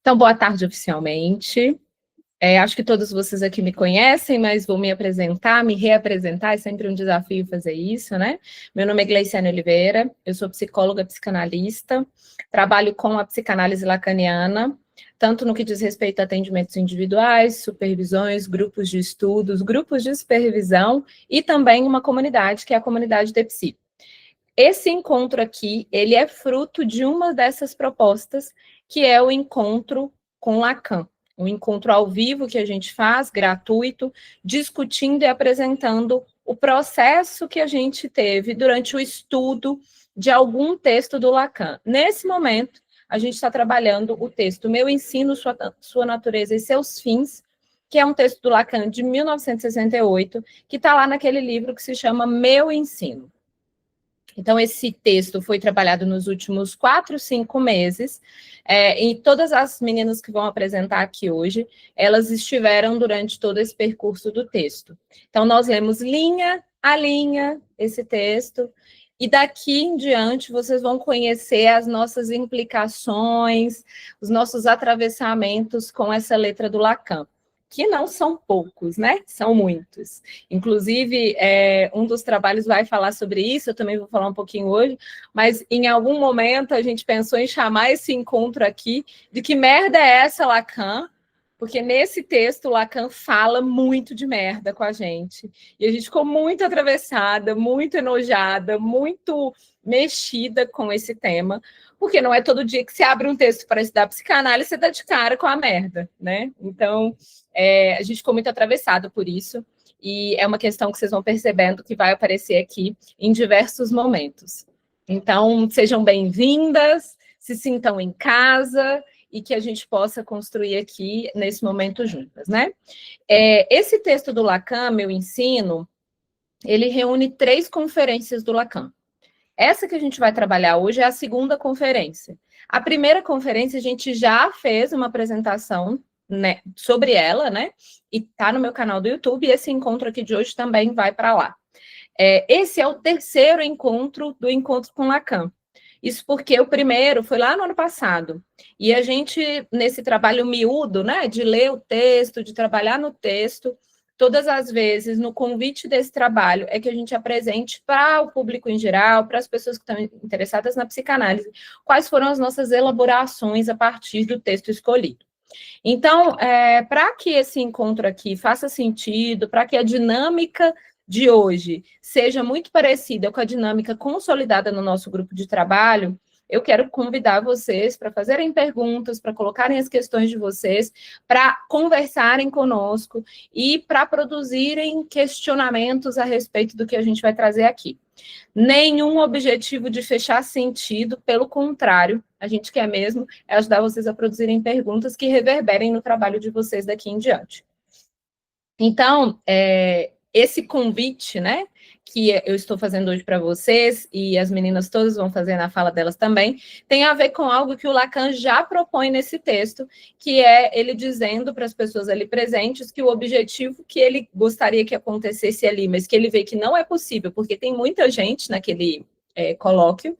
Então, boa tarde oficialmente. Acho que todos vocês aqui me conhecem, mas vou me apresentar, me reapresentar, é sempre um desafio fazer isso, né? Meu nome é Gleiciane Oliveira, eu sou psicóloga psicanalista, trabalho com a psicanálise lacaniana, tanto no que diz respeito a atendimentos individuais, supervisões, grupos de estudos, grupos de supervisão e também uma comunidade, que é a comunidade DePsi. Esse encontro aqui, ele é fruto de uma dessas propostas, que é o encontro com Lacan. Um encontro ao vivo que a gente faz, gratuito, discutindo e apresentando o processo que a gente teve durante o estudo de algum texto do Lacan. Nesse momento, a gente está trabalhando o texto Meu Ensino, Sua Natureza e Seus Fins, que é um texto do Lacan de 1968, que está lá naquele livro que se chama Meu Ensino. Então, esse texto foi trabalhado nos últimos 4, 5 meses, e todas as meninas que vão apresentar aqui hoje, elas estiveram durante todo esse percurso do texto. Então, nós lemos linha a linha esse texto, e daqui em diante vocês vão conhecer as nossas implicações, os nossos atravessamentos com essa letra do Lacan, que não são poucos, né? São muitos. Inclusive, um dos trabalhos vai falar sobre isso, eu também vou falar um pouquinho hoje, mas em algum momento a gente pensou em chamar esse encontro aqui de Que Merda é essa, Lacan? Porque nesse texto Lacan fala muito de merda com a gente. E a gente ficou muito atravessada, muito enojada, muito mexida com esse tema, porque não é todo dia que se abre um texto para estudar psicanálise e você dá de cara com a merda, né? Então, a gente ficou muito atravessado por isso, e é uma questão que vocês vão percebendo que vai aparecer aqui em diversos momentos. Então, sejam bem-vindas, se sintam em casa e que a gente possa construir aqui nesse momento juntas, né? Esse texto do Lacan, Meu Ensino, ele reúne 3 conferências do Lacan. Essa que a gente vai trabalhar hoje é a segunda conferência. A primeira conferência a gente já fez uma apresentação, né, sobre ela, né? E está no meu canal do YouTube, e esse encontro aqui de hoje também vai para lá. Esse é o terceiro encontro do Encontro com Lacan. Isso porque o primeiro foi lá no ano passado. E a gente, nesse trabalho miúdo, né, de ler o texto, de trabalhar no texto, todas as vezes, no convite desse trabalho, é que a gente apresente para o público em geral, para as pessoas que estão interessadas na psicanálise, quais foram as nossas elaborações a partir do texto escolhido. Então, para que esse encontro aqui faça sentido, para que a dinâmica de hoje seja muito parecida com a dinâmica consolidada no nosso grupo de trabalho, eu quero convidar vocês para fazerem perguntas, para colocarem as questões de vocês, para conversarem conosco e para produzirem questionamentos a respeito do que a gente vai trazer aqui. Nenhum objetivo de fechar sentido, pelo contrário, a gente quer mesmo ajudar vocês a produzirem perguntas que reverberem no trabalho de vocês daqui em diante. Então, esse convite, né, que eu estou fazendo hoje para vocês, e as meninas todas vão fazer na fala delas também, tem a ver com algo que o Lacan já propõe nesse texto, que é ele dizendo para as pessoas ali presentes que o objetivo que ele gostaria que acontecesse ali, mas que ele vê que não é possível, porque tem muita gente naquele colóquio,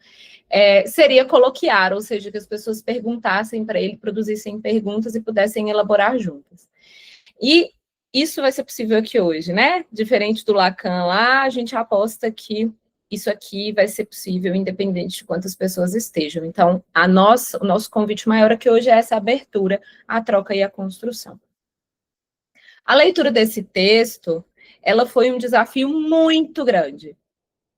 seria coloquiar, ou seja, que as pessoas perguntassem para ele, produzissem perguntas e pudessem elaborar juntas. E isso vai ser possível aqui hoje, né? Diferente do Lacan lá, a gente aposta que isso aqui vai ser possível independente de quantas pessoas estejam. Então, o nosso convite maior aqui hoje é essa abertura à troca e à construção. A leitura desse texto, ela foi um desafio muito grande.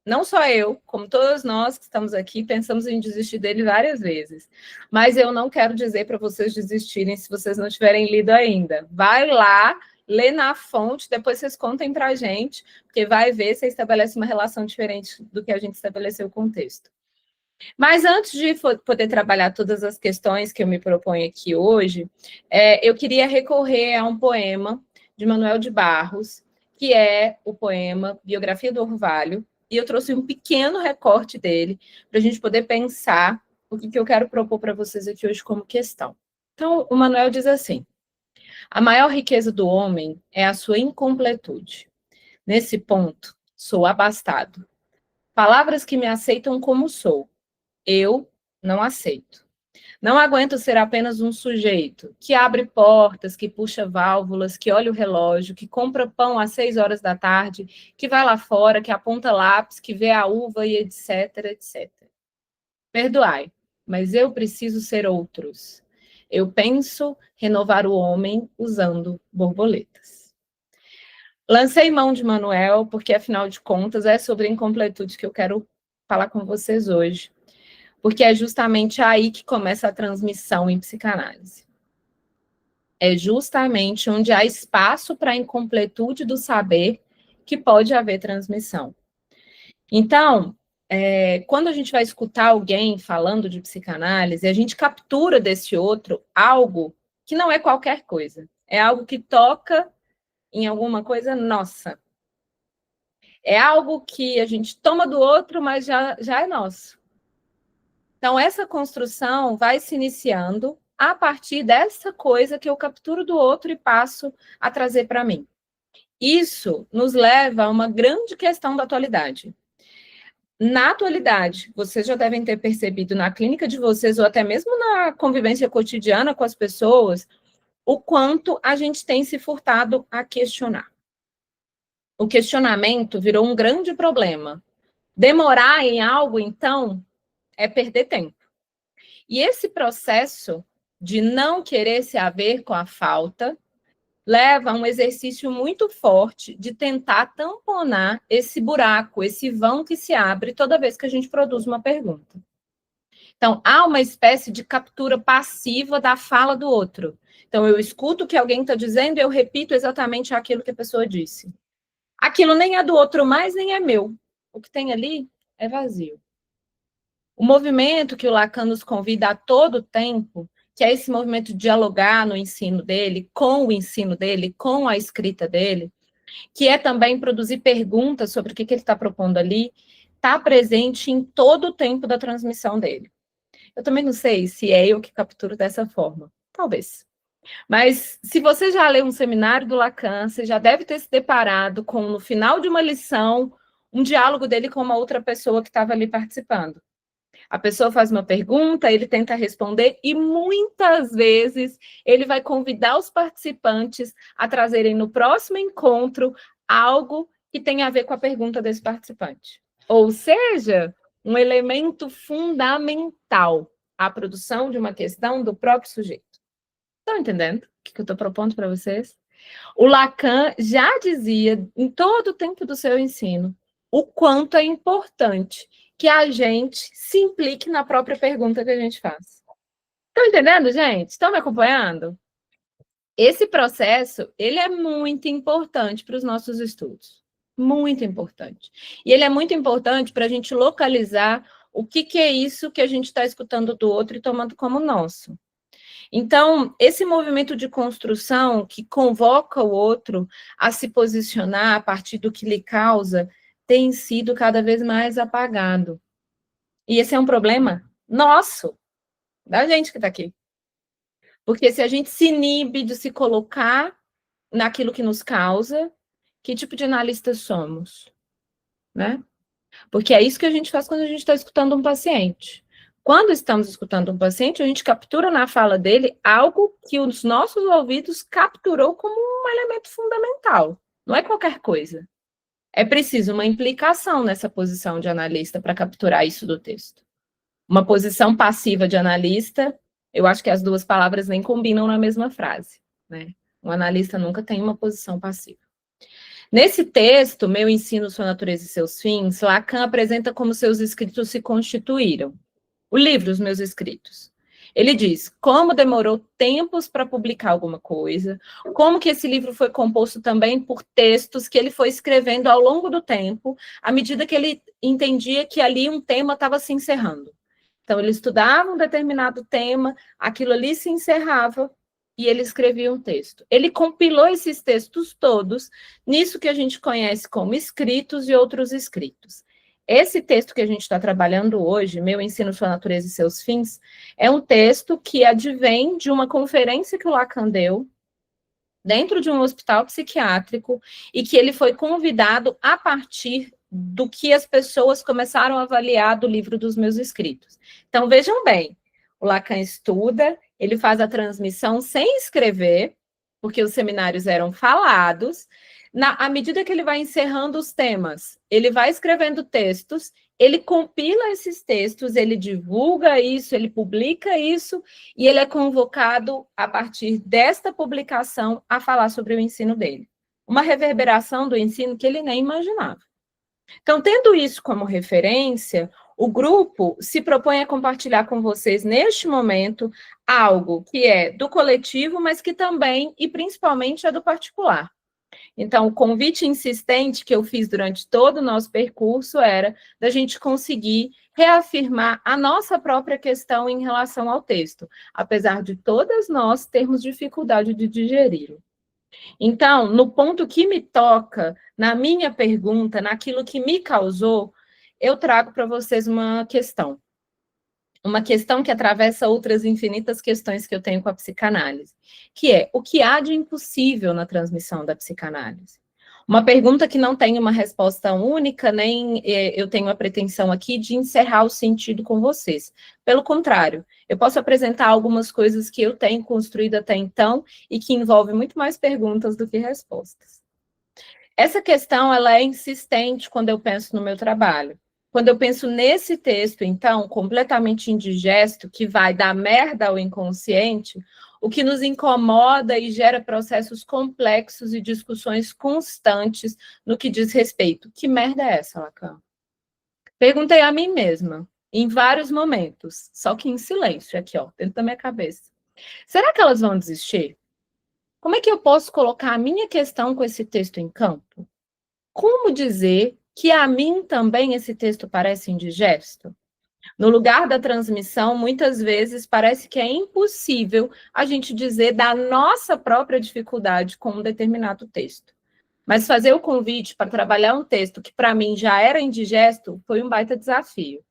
Não só eu, como todos nós que estamos aqui, pensamos em desistir dele várias vezes. Mas eu não quero dizer para vocês desistirem se vocês não tiverem lido ainda. Vai lá, lê na fonte, depois vocês contem para a gente, porque vai ver se estabelece uma relação diferente do que a gente estabeleceu com o texto. Mas antes de poder trabalhar todas as questões que eu me proponho aqui hoje, eu queria recorrer a um poema de Manuel de Barros, que é o poema Biografia do Orvalho, e eu trouxe um pequeno recorte dele para a gente poder pensar o que eu quero propor para vocês aqui hoje como questão. Então, o Manuel diz assim: a maior riqueza do homem é a sua incompletude. Nesse ponto, sou abastado. Palavras que me aceitam como sou. Eu não aceito. Não aguento ser apenas um sujeito que abre portas, que puxa válvulas, que olha o relógio, que compra pão às 6 horas da tarde, que vai lá fora, que aponta lápis, que vê a uva e etc, etc. Perdoai, mas eu preciso ser outros. Eu penso renovar o homem usando borboletas. Lancei mão de Manuel, porque, afinal de contas, é sobre a incompletude que eu quero falar com vocês hoje. Porque é justamente aí que começa a transmissão em psicanálise. É justamente onde há espaço para a incompletude do saber que pode haver transmissão. Então, quando a gente vai escutar alguém falando de psicanálise, a gente captura desse outro algo que não é qualquer coisa. É algo que toca em alguma coisa nossa. É algo que a gente toma do outro, mas já é nosso. Então, essa construção vai se iniciando a partir dessa coisa que eu capturo do outro e passo a trazer para mim. Isso nos leva a uma grande questão da atualidade. Na atualidade, vocês já devem ter percebido na clínica de vocês, ou até mesmo na convivência cotidiana com as pessoas, o quanto a gente tem se furtado a questionar. O questionamento virou um grande problema. Demorar em algo, então, é perder tempo. E esse processo de não querer se haver com a falta leva a um exercício muito forte de tentar tamponar esse buraco, esse vão que se abre toda vez que a gente produz uma pergunta. Então, há uma espécie de captura passiva da fala do outro. Então, eu escuto o que alguém está dizendo e eu repito exatamente aquilo que a pessoa disse. Aquilo nem é do outro mais, nem é meu. O que tem ali é vazio. O movimento que o Lacan nos convida a todo tempo, que é esse movimento de dialogar no ensino dele, com o ensino dele, com a escrita dele, que é também produzir perguntas sobre o que ele está propondo ali, está presente em todo o tempo da transmissão dele. Eu também não sei se é eu que capturo dessa forma. Talvez. Mas se você já leu um seminário do Lacan, você já deve ter se deparado com, no final de uma lição, um diálogo dele com uma outra pessoa que estava ali participando. A pessoa faz uma pergunta, ele tenta responder e muitas vezes ele vai convidar os participantes a trazerem no próximo encontro algo que tenha a ver com a pergunta desse participante. Ou seja, um elemento fundamental à produção de uma questão do próprio sujeito. Estão entendendo o que eu estou propondo para vocês? O Lacan já dizia, em todo o tempo do seu ensino, o quanto é importante que a gente se implique na própria pergunta que a gente faz. Estão entendendo, gente? Estão me acompanhando? Esse processo, ele é muito importante para os nossos estudos. Muito importante. E ele é muito importante para a gente localizar o que é isso que a gente está escutando do outro e tomando como nosso. Então, esse movimento de construção que convoca o outro a se posicionar a partir do que lhe causa tem sido cada vez mais apagado. E esse é um problema nosso, da gente que está aqui. Porque se a gente se inibe de se colocar naquilo que nos causa, que tipo de analista somos? Né? Porque é isso que a gente faz quando a gente está escutando um paciente. Quando estamos escutando um paciente, a gente captura na fala dele algo que os nossos ouvidos capturou como um elemento fundamental. Não é qualquer coisa. É preciso uma implicação nessa posição de analista para capturar isso do texto. Uma posição passiva de analista, eu acho que as duas palavras nem combinam na mesma frase, né? Um analista nunca tem uma posição passiva. Nesse texto, Meu Ensino, Sua Natureza e Seus Fins, Lacan apresenta como seus escritos se constituíram. O livro, Os Meus Escritos. Ele diz como demorou tempos para publicar alguma coisa, como que esse livro foi composto também por textos que ele foi escrevendo ao longo do tempo, à medida que ele entendia que ali um tema estava se encerrando. Então, ele estudava um determinado tema, aquilo ali se encerrava e ele escrevia um texto. Ele compilou esses textos todos nisso que a gente conhece como escritos e outros escritos. Esse texto que a gente está trabalhando hoje, Meu Ensino, Sua Natureza e Seus Fins, é um texto que advém de uma conferência que o Lacan deu dentro de um hospital psiquiátrico e que ele foi convidado a partir do que as pessoas começaram a avaliar do livro dos meus escritos. Então, vejam bem, o Lacan estuda, ele faz a transmissão sem escrever, porque os seminários eram falados. À medida que ele vai encerrando os temas, ele vai escrevendo textos, ele compila esses textos, ele divulga isso, ele publica isso, e ele é convocado, a partir desta publicação, a falar sobre o ensino dele. Uma reverberação do ensino que ele nem imaginava. Então, tendo isso como referência, o grupo se propõe a compartilhar com vocês, neste momento, algo que é do coletivo, mas que também, e principalmente, é do particular. Então, o convite insistente que eu fiz durante todo o nosso percurso era da gente conseguir reafirmar a nossa própria questão em relação ao texto, apesar de todas nós termos dificuldade de digeri-lo. Então, no ponto que me toca, na minha pergunta, naquilo que me causou, eu trago para vocês uma questão. Uma questão que atravessa outras infinitas questões que eu tenho com a psicanálise, que é: o que há de impossível na transmissão da psicanálise? Uma pergunta que não tem uma resposta única, nem eu tenho a pretensão aqui de encerrar o sentido com vocês. Pelo contrário, eu posso apresentar algumas coisas que eu tenho construído até então e que envolvem muito mais perguntas do que respostas. Essa questão, ela é insistente quando eu penso no meu trabalho. Quando eu penso nesse texto, então, completamente indigesto, que vai da merda ao inconsciente, o que nos incomoda e gera processos complexos e discussões constantes no que diz respeito. Que merda é essa, Lacan? Perguntei a mim mesma, em vários momentos, só que em silêncio, aqui, ó, dentro da minha cabeça. Será que elas vão desistir? Como é que eu posso colocar a minha questão com esse texto em campo? Como dizer que a mim também esse texto parece indigesto? No lugar da transmissão, muitas vezes parece que é impossível a gente dizer da nossa própria dificuldade com um determinado texto. Mas fazer o convite para trabalhar um texto que para mim já era indigesto foi um baita desafio.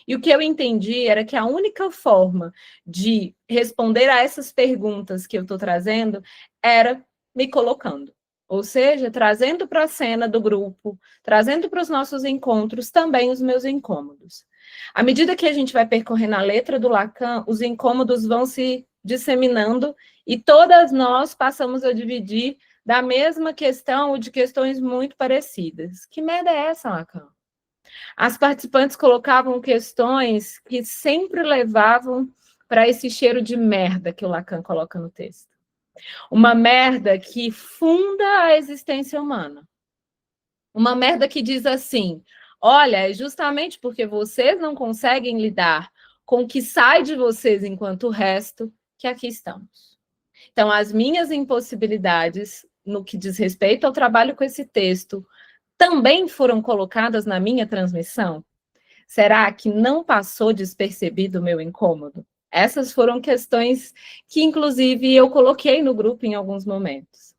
E o que eu entendi era que a única forma de responder a essas perguntas que eu estou trazendo era me colocando. Ou seja, trazendo para a cena do grupo, trazendo para os nossos encontros também os meus incômodos. À medida que a gente vai percorrendo a letra do Lacan, os incômodos vão se disseminando e todas nós passamos a dividir da mesma questão ou de questões muito parecidas. Que merda é essa, Lacan? As participantes colocavam questões que sempre levavam para esse cheiro de merda que o Lacan coloca no texto. Uma merda que funda a existência humana. Uma merda que diz assim: olha, é justamente porque vocês não conseguem lidar com o que sai de vocês enquanto o resto, que aqui estamos. Então, as minhas impossibilidades, no que diz respeito ao trabalho com esse texto, também foram colocadas na minha transmissão? Será que não passou despercebido o meu incômodo? Essas foram questões que, inclusive, eu coloquei no grupo em alguns momentos.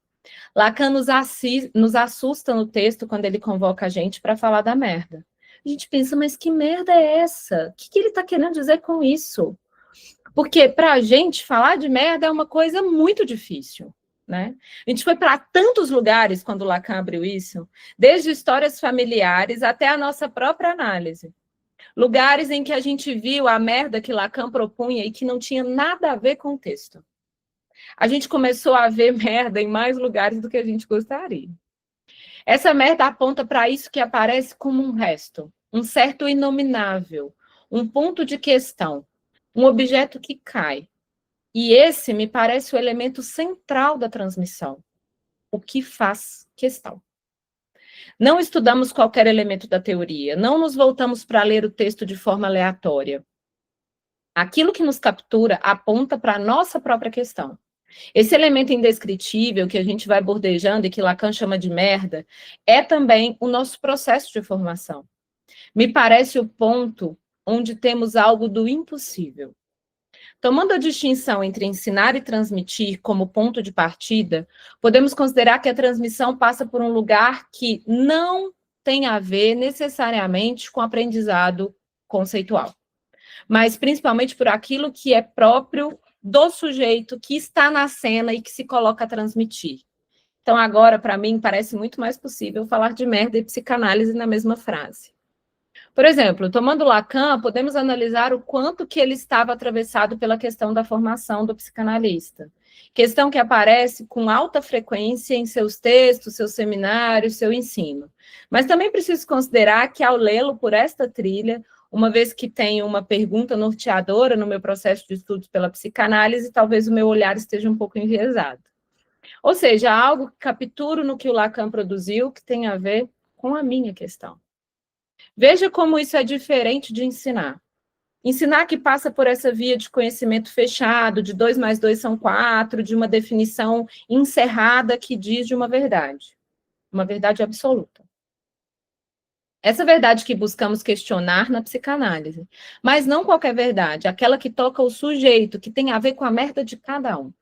Lacan nos assusta no texto quando ele convoca a gente para falar da merda. A gente pensa, mas que merda é essa? O que ele está querendo dizer com isso? Porque para a gente falar de merda é uma coisa muito difícil. Né? A gente foi para tantos lugares quando o Lacan abriu isso, desde histórias familiares até a nossa própria análise. Lugares em que a gente viu a merda que Lacan propunha e que não tinha nada a ver com o texto. A gente começou a ver merda em mais lugares do que a gente gostaria. Essa merda aponta para isso que aparece como um resto, um certo inominável, um ponto de questão, um objeto que cai. E esse me parece o elemento central da transmissão, o que faz questão. Não estudamos qualquer elemento da teoria, não nos voltamos para ler o texto de forma aleatória. Aquilo que nos captura aponta para a nossa própria questão. Esse elemento indescritível que a gente vai bordejando e que Lacan chama de merda, é também o nosso processo de formação. Me parece o ponto onde temos algo do impossível. Tomando a distinção entre ensinar e transmitir como ponto de partida, podemos considerar que a transmissão passa por um lugar que não tem a ver necessariamente com aprendizado conceitual, mas principalmente por aquilo que é próprio do sujeito que está na cena e que se coloca a transmitir. Então, agora, para mim, parece muito mais possível falar de merda e psicanálise na mesma frase. Por exemplo, tomando Lacan, podemos analisar o quanto que ele estava atravessado pela questão da formação do psicanalista. Questão que aparece com alta frequência em seus textos, seus seminários, seu ensino. Mas também preciso considerar que, ao lê-lo por esta trilha, uma vez que tenho uma pergunta norteadora no meu processo de estudos pela psicanálise, talvez o meu olhar esteja um pouco enviesado. Ou seja, algo que capturo no que o Lacan produziu que tem a ver com a minha questão. Veja como isso é diferente de ensinar. Ensinar que passa por essa via de conhecimento fechado, de 2 mais 2 são 4, de uma definição encerrada que diz de uma verdade absoluta. Essa verdade que buscamos questionar na psicanálise, mas não qualquer verdade, aquela que toca o sujeito, que tem a ver com a merda de cada um.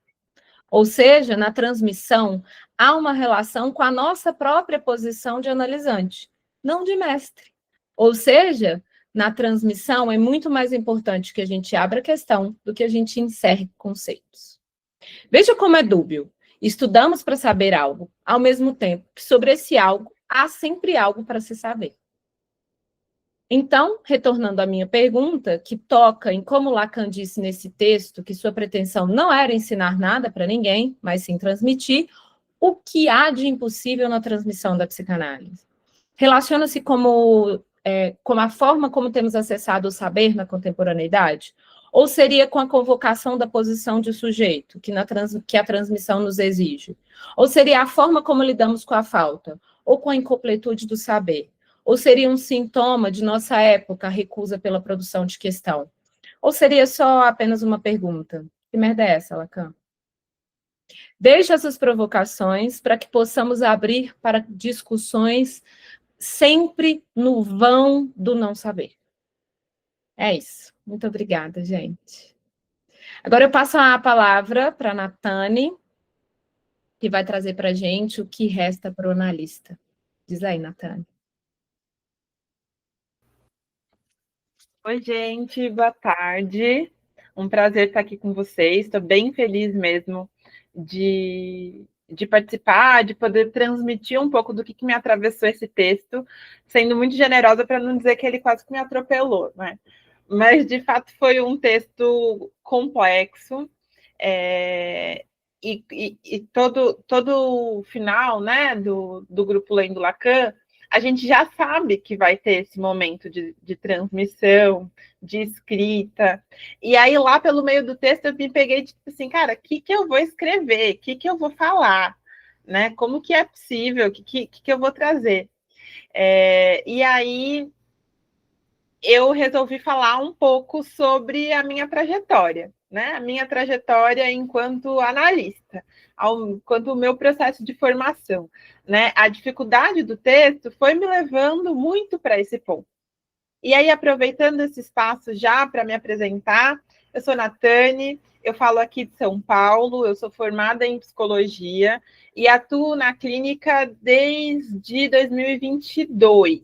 Ou seja, na transmissão, há uma relação com a nossa própria posição de analisante, não de mestre. Ou seja, na transmissão é muito mais importante que a gente abra a questão do que a gente encerre conceitos. Veja como é dúbio. Estudamos para saber algo, ao mesmo tempo que sobre esse algo há sempre algo para se saber. Então, retornando à minha pergunta, que toca em como Lacan disse nesse texto que sua pretensão não era ensinar nada para ninguém, mas sim transmitir, o que há de impossível na transmissão da psicanálise? Relaciona-se como a forma como temos acessado o saber na contemporaneidade? Ou seria com a convocação da posição de sujeito, que a transmissão nos exige? Ou seria a forma como lidamos com a falta? Ou com a incompletude do saber? Ou seria um sintoma de nossa época, a recusa pela produção de questão? Ou seria só apenas uma pergunta? Que merda é essa, Lacan? Deixe essas provocações para que possamos abrir para discussões sempre no vão do não saber. É isso. Muito obrigada, gente. Agora eu passo a palavra para a Natane, que vai trazer para a gente o que resta para o analista. Diz aí, Natane. Oi, gente, boa tarde. Um prazer estar aqui com vocês. Estou bem feliz mesmo de participar, de poder transmitir um pouco do que me atravessou esse texto, sendo muito generosa para não dizer que ele quase que me atropelou, né? Mas, de fato, foi um texto complexo, e todo o final, né, do grupo Lendo Lacan, a gente já sabe que vai ter esse momento de transmissão, de escrita. E aí, lá pelo meio do texto, eu me peguei, tipo assim, cara, o que eu vou escrever? O que eu vou falar? Né? Como que é possível? O que eu vou trazer? E aí, eu resolvi falar um pouco sobre a minha trajetória, né? A minha trajetória enquanto analista, enquanto o meu processo de formação, né? A dificuldade do texto foi me levando muito para esse ponto. E aí, aproveitando esse espaço já para me apresentar, eu sou Natane, eu falo aqui de São Paulo, eu sou formada em psicologia e atuo na clínica desde 2022.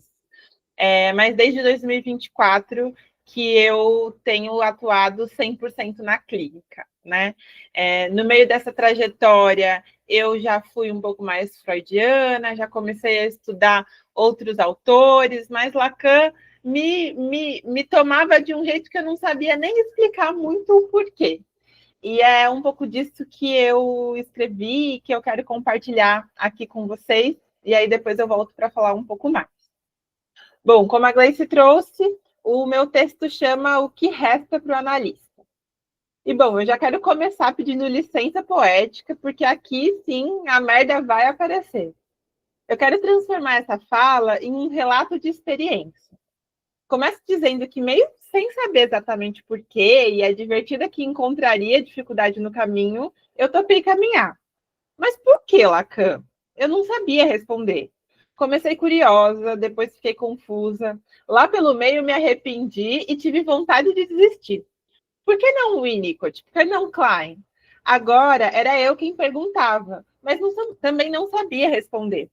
Mas desde 2024 que eu tenho atuado 100% na clínica, né? No meio dessa trajetória, eu já fui um pouco mais freudiana, já comecei a estudar outros autores, mas Lacan me tomava de um jeito que eu não sabia nem explicar muito o porquê. E é um pouco disso que eu escrevi, que eu quero compartilhar aqui com vocês, e aí depois eu volto para falar um pouco mais. Bom, como a Gleice trouxe, o meu texto chama O que Resta para o Analista. E, bom, eu já quero começar pedindo licença poética, porque aqui, sim, a merda vai aparecer. Eu quero transformar essa fala em um relato de experiência. Começo dizendo que, meio sem saber exatamente por quê, e advertida que encontraria dificuldade no caminho, eu topei caminhar. Mas por que, Lacan? Eu não sabia responder. Comecei curiosa, depois fiquei confusa. Lá pelo meio me arrependi e tive vontade de desistir. Por que não Winnicott? Por que não Klein? Agora era eu quem perguntava, mas também não sabia responder.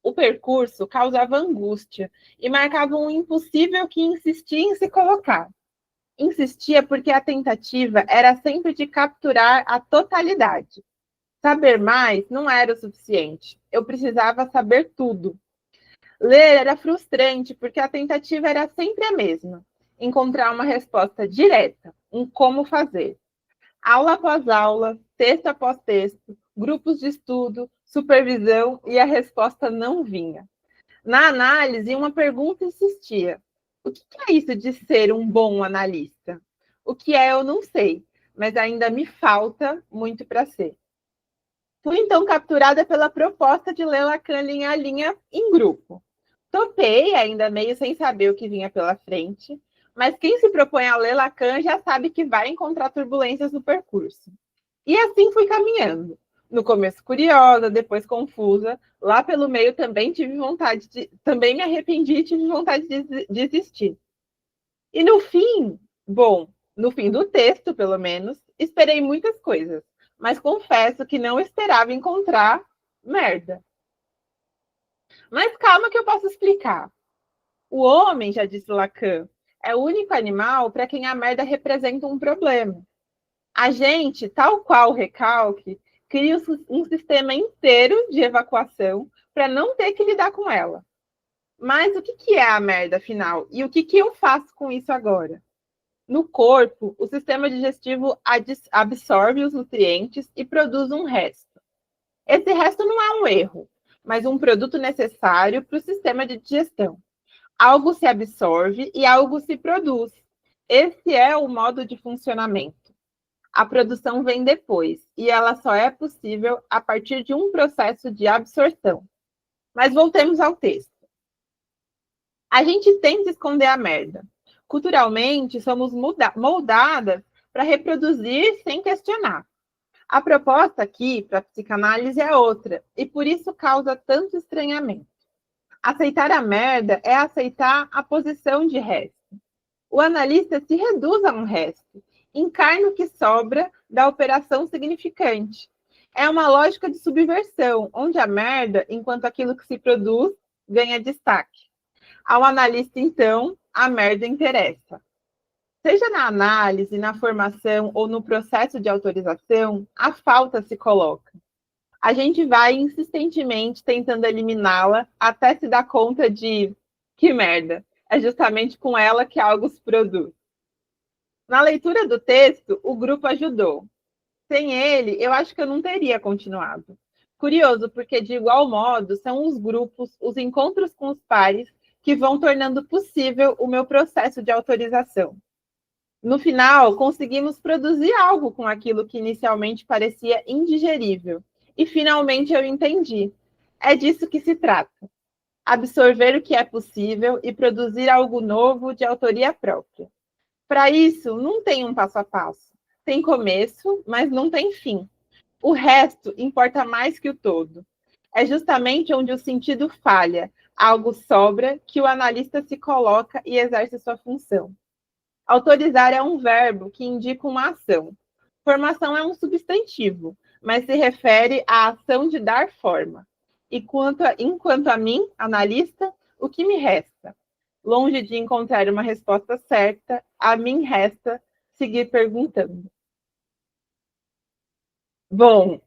O percurso causava angústia e marcava um impossível que insistia em se colocar. Insistia porque a tentativa era sempre de capturar a totalidade. Saber mais não era o suficiente. Eu precisava saber tudo. Ler era frustrante, porque a tentativa era sempre a mesma: encontrar uma resposta direta, um como fazer. Aula após aula, texto após texto, grupos de estudo, supervisão, e a resposta não vinha. Na análise, uma pergunta insistia: o que é isso de ser um bom analista? O que é, eu não sei, mas ainda me falta muito para ser. Fui então capturada pela proposta de ler Lacan linha a linha em grupo. Topei, ainda meio sem saber o que vinha pela frente, mas quem se propõe a ler Lacan já sabe que vai encontrar turbulências no percurso. E assim fui caminhando. No começo curiosa, depois confusa, lá pelo meio também me arrependi e tive vontade de desistir. E no fim, no fim do texto, pelo menos, esperei muitas coisas, mas confesso que não esperava encontrar merda. Mas calma que eu posso explicar. O homem, já disse Lacan, é o único animal para quem a merda representa um problema. A gente, tal qual o recalque, cria um sistema inteiro de evacuação para não ter que lidar com ela. Mas o que é a merda, afinal? E o que eu faço com isso agora? No corpo, o sistema digestivo absorve os nutrientes e produz um resto. Esse resto não é um erro, mas um produto necessário para o sistema de digestão. Algo se absorve e algo se produz. Esse é o modo de funcionamento. A produção vem depois, e ela só é possível a partir de um processo de absorção. Mas voltemos ao texto. A gente tenta esconder a merda. Culturalmente, somos moldadas para reproduzir sem questionar. A proposta aqui para a psicanálise é outra, e por isso causa tanto estranhamento. Aceitar a merda é aceitar a posição de resto. O analista se reduz a um resto, encarna o que sobra da operação significante. É uma lógica de subversão, onde a merda, enquanto aquilo que se produz, ganha destaque. Ao analista, então, a merda interessa. Seja na análise, na formação ou no processo de autorização, a falta se coloca. A gente vai insistentemente tentando eliminá-la até se dar conta de que merda, é justamente com ela que algo se produz. Na leitura do texto, o grupo ajudou. Sem ele, eu acho que eu não teria continuado. Curioso, porque de igual modo, são os grupos, os encontros com os pares, que vão tornando possível o meu processo de autorização. No final, conseguimos produzir algo com aquilo que inicialmente parecia indigerível. E finalmente eu entendi. É disso que se trata. Absorver o que é possível e produzir algo novo de autoria própria. Para isso, não tem um passo a passo. Tem começo, mas não tem fim. O resto importa mais que o todo. É justamente onde o sentido falha, algo sobra, que o analista se coloca e exerce sua função. Autorizar é um verbo que indica uma ação. Formação é um substantivo, mas se refere à ação de dar forma. E enquanto a mim, analista, o que me resta? Longe de encontrar uma resposta certa, a mim resta seguir perguntando. Bom,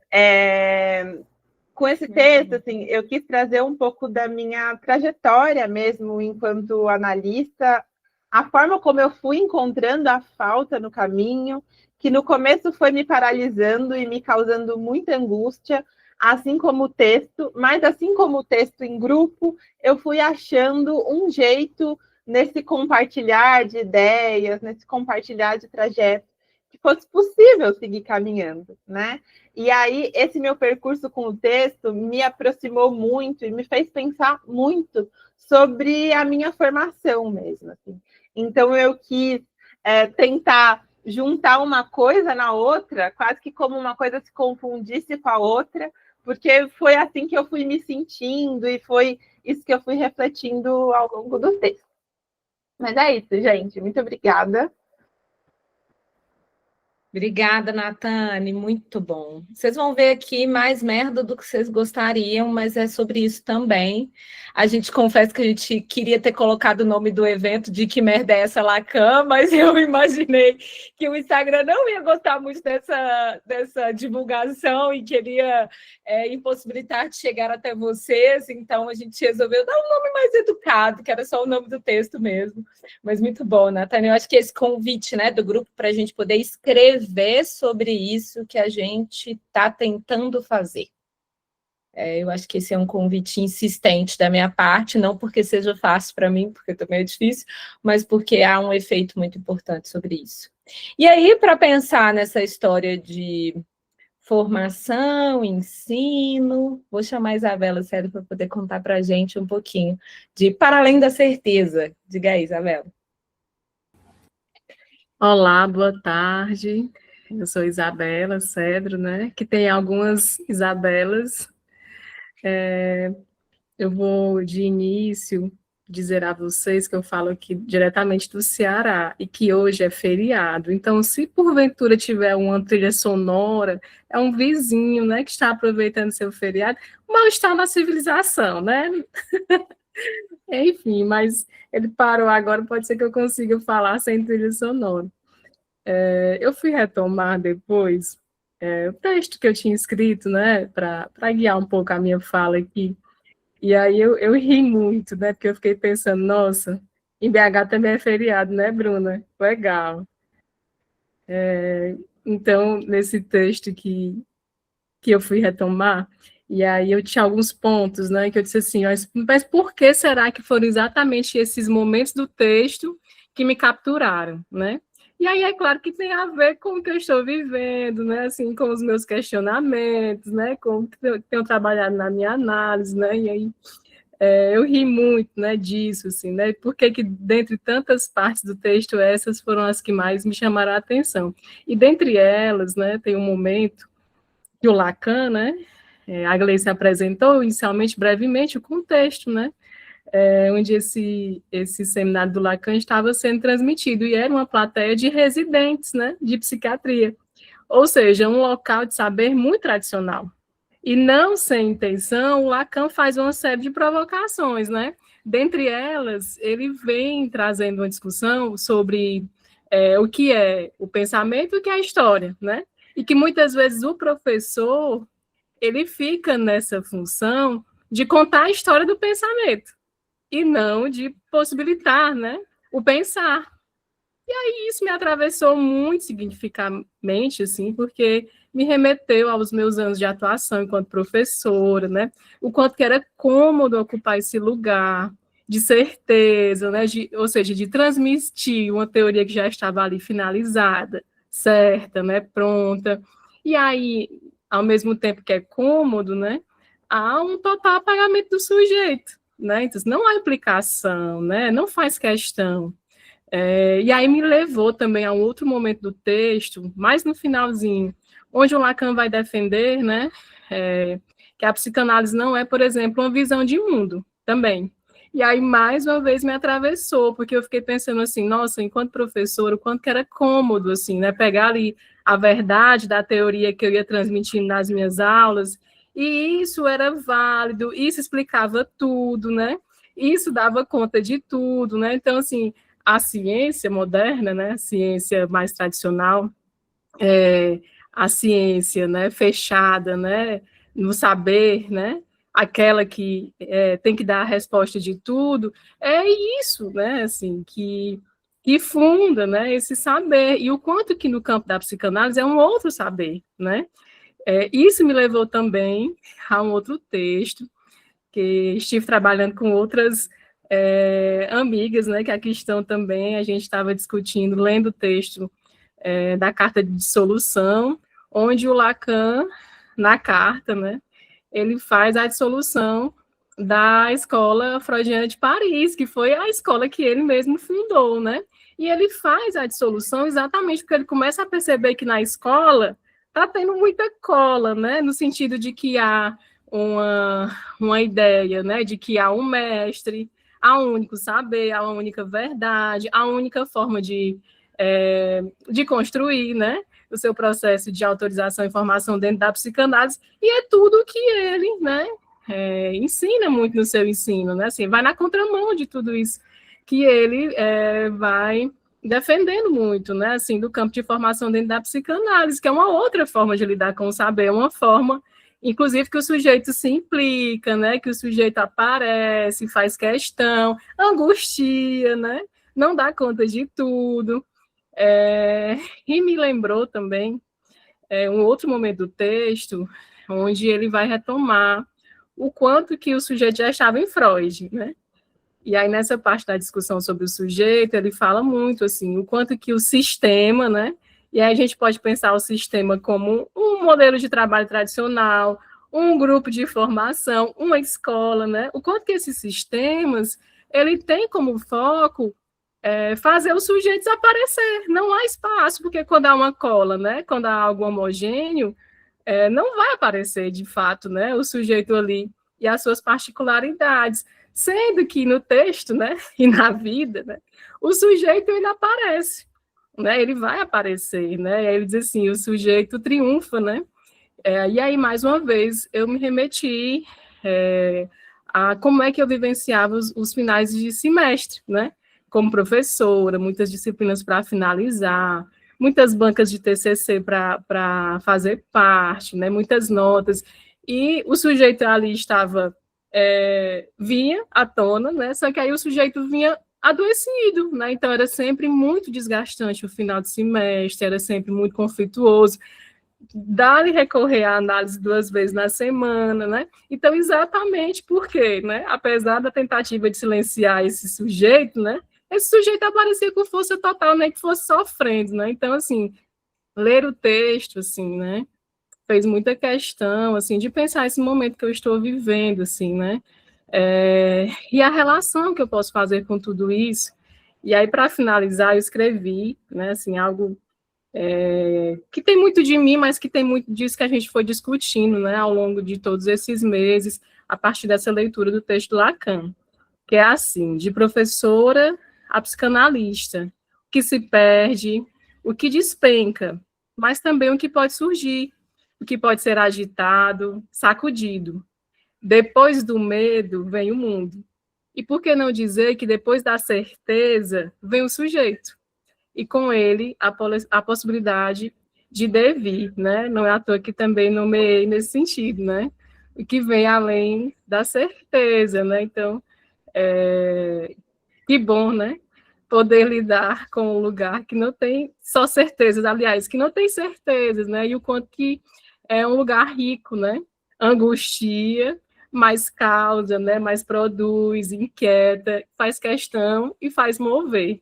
com esse texto, assim, eu quis trazer um pouco da minha trajetória mesmo enquanto analista, a forma como eu fui encontrando a falta no caminho, que no começo foi me paralisando e me causando muita angústia, assim como o texto, mas assim como o texto em grupo, eu fui achando um jeito nesse compartilhar de ideias, nesse compartilhar de trajetos, que fosse possível seguir caminhando, né? E aí, esse meu percurso com o texto me aproximou muito e me fez pensar muito sobre a minha formação mesmo, assim. Então, eu quis tentar juntar uma coisa na outra, quase que como uma coisa se confundisse com a outra, porque foi assim que eu fui me sentindo e foi isso que eu fui refletindo ao longo do texto. Mas é isso, gente. Muito obrigada. Obrigada, Natane, muito bom. Vocês vão ver aqui mais merda do que vocês gostariam, mas é sobre isso também. A gente confessa que a gente queria ter colocado o nome do evento de Que Merda é essa, Lacan, mas eu imaginei que o Instagram não ia gostar muito dessa divulgação e queria impossibilitar de chegar até vocês, então a gente resolveu dar um nome mais educado, que era só o nome do texto mesmo. Mas muito bom, Natane. Eu acho que esse convite, né, do grupo para a gente poder escrever sobre isso que a gente está tentando fazer. Eu acho que esse é um convite insistente da minha parte, não porque seja fácil para mim, porque também é difícil, mas porque há um efeito muito importante sobre isso. E aí, para pensar nessa história de formação, ensino, vou chamar a Isabela Cedro para poder contar para a gente um pouquinho de Para Além da Certeza. Diga aí, Isabela. Olá, boa tarde. Eu sou Isabela Cedro, né? Que tem algumas Isabelas. Eu vou, de início, dizer a vocês que eu falo aqui diretamente do Ceará e que hoje é feriado. Então, se porventura tiver uma trilha sonora, é um vizinho, né, que está aproveitando seu feriado, mal está na civilização, né? Enfim, mas ele parou agora, pode ser que eu consiga falar sem trilha sonora. Eu fui retomar depois o texto que eu tinha escrito, né, para guiar um pouco a minha fala aqui. E aí eu ri muito, né, porque eu fiquei pensando, nossa, em BH também é feriado, né, Bruna? Legal. Então, nesse texto que eu fui retomar, e aí eu tinha alguns pontos, né, que eu disse assim, mas por que será que foram exatamente esses momentos do texto que me capturaram, né? E aí é claro que tem a ver com o que eu estou vivendo, né, assim, com os meus questionamentos, né, com o que eu tenho trabalhado na minha análise, né, e aí eu ri muito, né, disso, assim, né, porque que dentre tantas partes do texto, essas foram as que mais me chamaram a atenção. E dentre elas, né, tem um momento que o Lacan, né, a Gleice apresentou inicialmente, brevemente, o contexto, né, onde esse seminário do Lacan estava sendo transmitido, e era uma plateia de residentes, né, de psiquiatria, ou seja, um local de saber muito tradicional. E não sem intenção, o Lacan faz uma série de provocações, né? Dentre elas, ele vem trazendo uma discussão sobre o que é o pensamento e o que é a história, né? E que muitas vezes o professor, ele fica nessa função de contar a história do pensamento e não de possibilitar, né, o pensar. E aí isso me atravessou muito significativamente, assim, porque me remeteu aos meus anos de atuação enquanto professora, né, o quanto que era cômodo ocupar esse lugar de certeza, né, ou seja, de transmitir uma teoria que já estava ali finalizada, certa, né, pronta. E aí, ao mesmo tempo que é cômodo, né, há um total apagamento do sujeito, né, então não há implicação, né, não faz questão. E aí me levou também a um outro momento do texto, mais no finalzinho, onde o Lacan vai defender, né, que a psicanálise não é, por exemplo, uma visão de mundo também. E aí, mais uma vez, me atravessou, porque eu fiquei pensando assim, nossa, enquanto professora, o quanto que era cômodo, assim, né, pegar ali a verdade da teoria que eu ia transmitindo nas minhas aulas, e isso era válido, isso explicava tudo, né, isso dava conta de tudo, né, então, assim, a ciência moderna, né, a ciência mais tradicional, a ciência, né, fechada, né, no saber, né, aquela que tem que dar a resposta de tudo, é isso, né, assim, que funda, né, esse saber, e o quanto que no campo da psicanálise é um outro saber, né, isso me levou também a um outro texto, que estive trabalhando com outras amigas, né, que aqui estão também, a gente estava discutindo, lendo o texto da carta de dissolução, onde o Lacan, na carta, né, ele faz a dissolução da escola freudiana de Paris, que foi a escola que ele mesmo fundou, né, e ele faz a dissolução exatamente porque ele começa a perceber que na escola está tendo muita cola, né, no sentido de que há uma ideia, né, de que há um mestre, há um único saber, há uma única verdade, há uma única forma de construir, né, o seu processo de autorização e formação dentro da psicanálise, e é tudo que ele, né, ensina muito no seu ensino, né, assim, vai na contramão de tudo isso que ele vai defendendo muito, né, assim, do campo de formação dentro da psicanálise, que é uma outra forma de lidar com o saber, uma forma, inclusive, que o sujeito se implica, né, que o sujeito aparece, faz questão, angustia, né, não dá conta de tudo. E me lembrou também um outro momento do texto, onde ele vai retomar o quanto que o sujeito já estava em Freud, né? E aí, nessa parte da discussão sobre o sujeito, ele fala muito, assim, o quanto que o sistema, né? E aí a gente pode pensar o sistema como um modelo de trabalho tradicional, um grupo de formação, uma escola, né? O quanto que esses sistemas, ele tem como foco fazer o sujeito desaparecer. Não há espaço, porque quando há uma cola, né? Quando há algo homogêneo, não vai aparecer, de fato, né? O sujeito ali e as suas particularidades. Sendo que no texto, né, e na vida, né, o sujeito ele aparece, né, ele vai aparecer, né, e aí ele diz assim, o sujeito triunfa, né, e aí, mais uma vez, eu me remeti a como é que eu vivenciava os finais de semestre, né, como professora, muitas disciplinas para finalizar, muitas bancas de TCC para fazer parte, né, muitas notas, e o sujeito ali estava vinha à tona, né? Só que aí o sujeito vinha adoecido, né? Então era sempre muito desgastante o final de semestre, era sempre muito conflituoso. Dar e recorrer à análise 2 vezes na semana, né? Então, exatamente porque, né? Apesar da tentativa de silenciar esse sujeito, né? Esse sujeito aparecia com força total, nem que fosse sofrendo, né? Então, assim, ler o texto, assim, né? Fez muita questão, assim, de pensar esse momento que eu estou vivendo, assim, né? E a relação que eu posso fazer com tudo isso. E aí, para finalizar, eu escrevi, né, assim, algo que tem muito de mim, mas que tem muito disso que a gente foi discutindo, né, ao longo de todos esses meses, a partir dessa leitura do texto do Lacan, que é assim, de professora a psicanalista, o que se perde, o que despenca, mas também o que pode surgir, o que pode ser agitado, sacudido. Depois do medo vem o mundo. E por que não dizer que depois da certeza vem o sujeito? E com ele a possibilidade de devir, né? Não é à toa que também nomeei nesse sentido, né? O que vem além da certeza, né? Então, que bom, né? Poder lidar com um lugar que não tem só certezas, aliás, que não tem certezas, né? E o quanto que é um lugar rico, né? Angustia, mais causa, né? Mais produz, inquieta, faz questão e faz mover.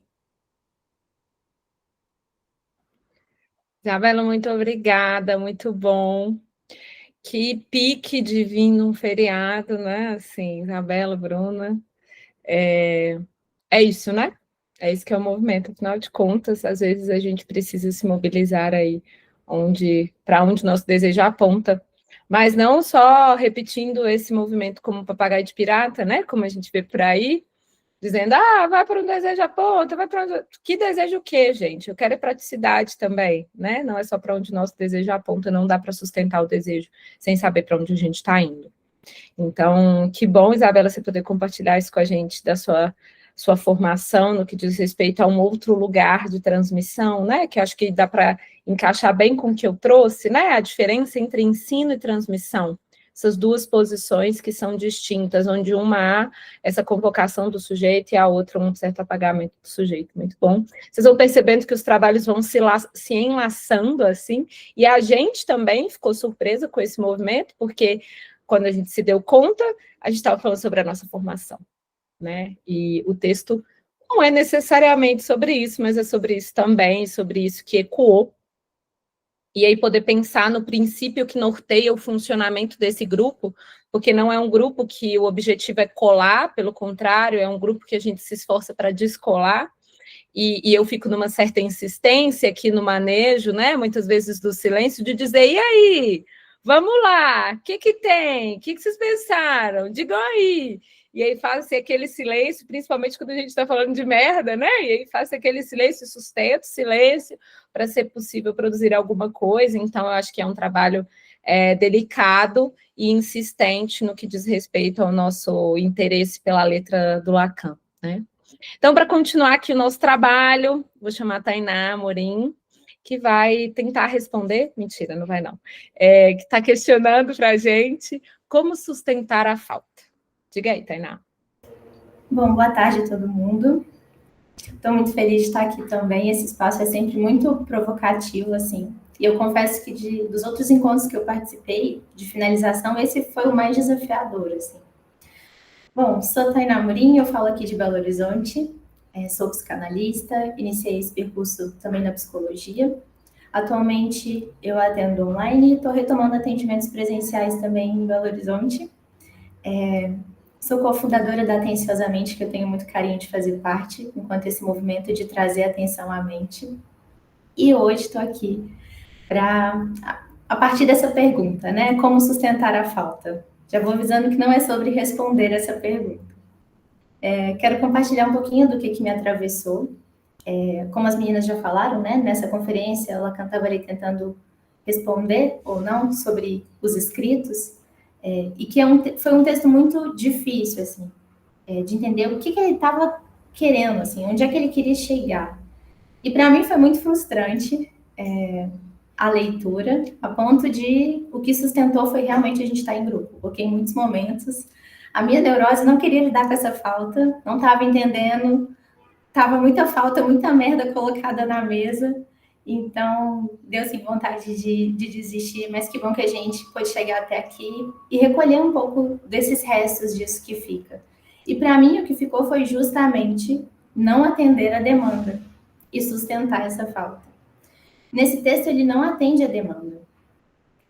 Isabela, muito obrigada, muito bom. Que pique de vir num feriado, né? Assim, Isabela, Bruna. É isso, né? É isso que é o movimento. Afinal de contas, às vezes a gente precisa se mobilizar aí para onde nosso desejo aponta. Mas não só repetindo esse movimento como papagaio de pirata, né? Como a gente vê por aí, dizendo, vai para um desejo aponta, vai para onde... Que desejo o quê, gente? Eu quero praticidade também, né? Não é só para onde nosso desejo aponta, não dá para sustentar o desejo sem saber para onde a gente está indo. Então, que bom, Isabela, você poder compartilhar isso com a gente, da sua formação no que diz respeito a um outro lugar de transmissão, né? Que acho que dá para encaixar bem com o que eu trouxe, né? A diferença entre ensino e transmissão. Essas duas posições que são distintas, onde uma há essa convocação do sujeito e a outra um certo apagamento do sujeito. Muito bom. Vocês vão percebendo que os trabalhos vão se enlaçando assim, e a gente também ficou surpresa com esse movimento, porque quando a gente se deu conta, a gente estava falando sobre a nossa formação, né? E o texto não é necessariamente sobre isso, mas é sobre isso também, sobre isso que ecoou. E aí poder pensar no princípio que norteia o funcionamento desse grupo, porque não é um grupo que o objetivo é colar, pelo contrário, é um grupo que a gente se esforça para descolar, e eu fico numa certa insistência aqui no manejo, né, muitas vezes do silêncio, de dizer, e aí, vamos lá, o que tem? O que vocês pensaram? Digam aí. e aí faz aquele silêncio, principalmente quando a gente está falando de merda, né? E aí faz aquele silêncio, sustenta o silêncio para ser possível produzir alguma coisa. Então, eu acho que é um trabalho delicado e insistente no que diz respeito ao nosso interesse pela letra do Lacan, né? Então, para continuar aqui o nosso trabalho, vou chamar a Tainá Amorim, que vai tentar responder, mentira, não vai não, que está questionando para a gente como sustentar a falta. Diga aí, Tainá. Bom, boa tarde a todo mundo. Estou muito feliz de estar aqui também. Esse espaço é sempre muito provocativo, assim. E eu confesso que dos outros encontros que eu participei, de finalização, esse foi o mais desafiador, assim. Bom, sou Tainá Amorim, eu falo aqui de Belo Horizonte, sou psicanalista, iniciei esse percurso também na psicologia. Atualmente eu atendo online e estou retomando atendimentos presenciais também em Belo Horizonte. Sou cofundadora da Atenciosamente, que eu tenho muito carinho de fazer parte, enquanto esse movimento de trazer atenção à mente. E hoje estou aqui para, a partir dessa pergunta, né? Como sustentar a falta? Já vou avisando que não é sobre responder essa pergunta. Quero compartilhar um pouquinho do que me atravessou. Como as meninas já falaram, né? Nessa conferência, ela cantava ali tentando responder ou não sobre os escritos, e que foi um texto muito difícil, assim, de entender o que ele estava querendo, assim, onde é que ele queria chegar. E para mim foi muito frustrante a leitura, a ponto de o que sustentou foi realmente a gente estar em grupo, porque em muitos momentos a minha neurose não queria lidar com essa falta, não estava entendendo, estava muita falta, muita merda colocada na mesa, então deu assim vontade de desistir, mas que bom que a gente pôde chegar até aqui e recolher um pouco desses restos disso que fica. E para mim o que ficou foi justamente não atender a demanda e sustentar essa falta. Nesse texto ele não atende a demanda.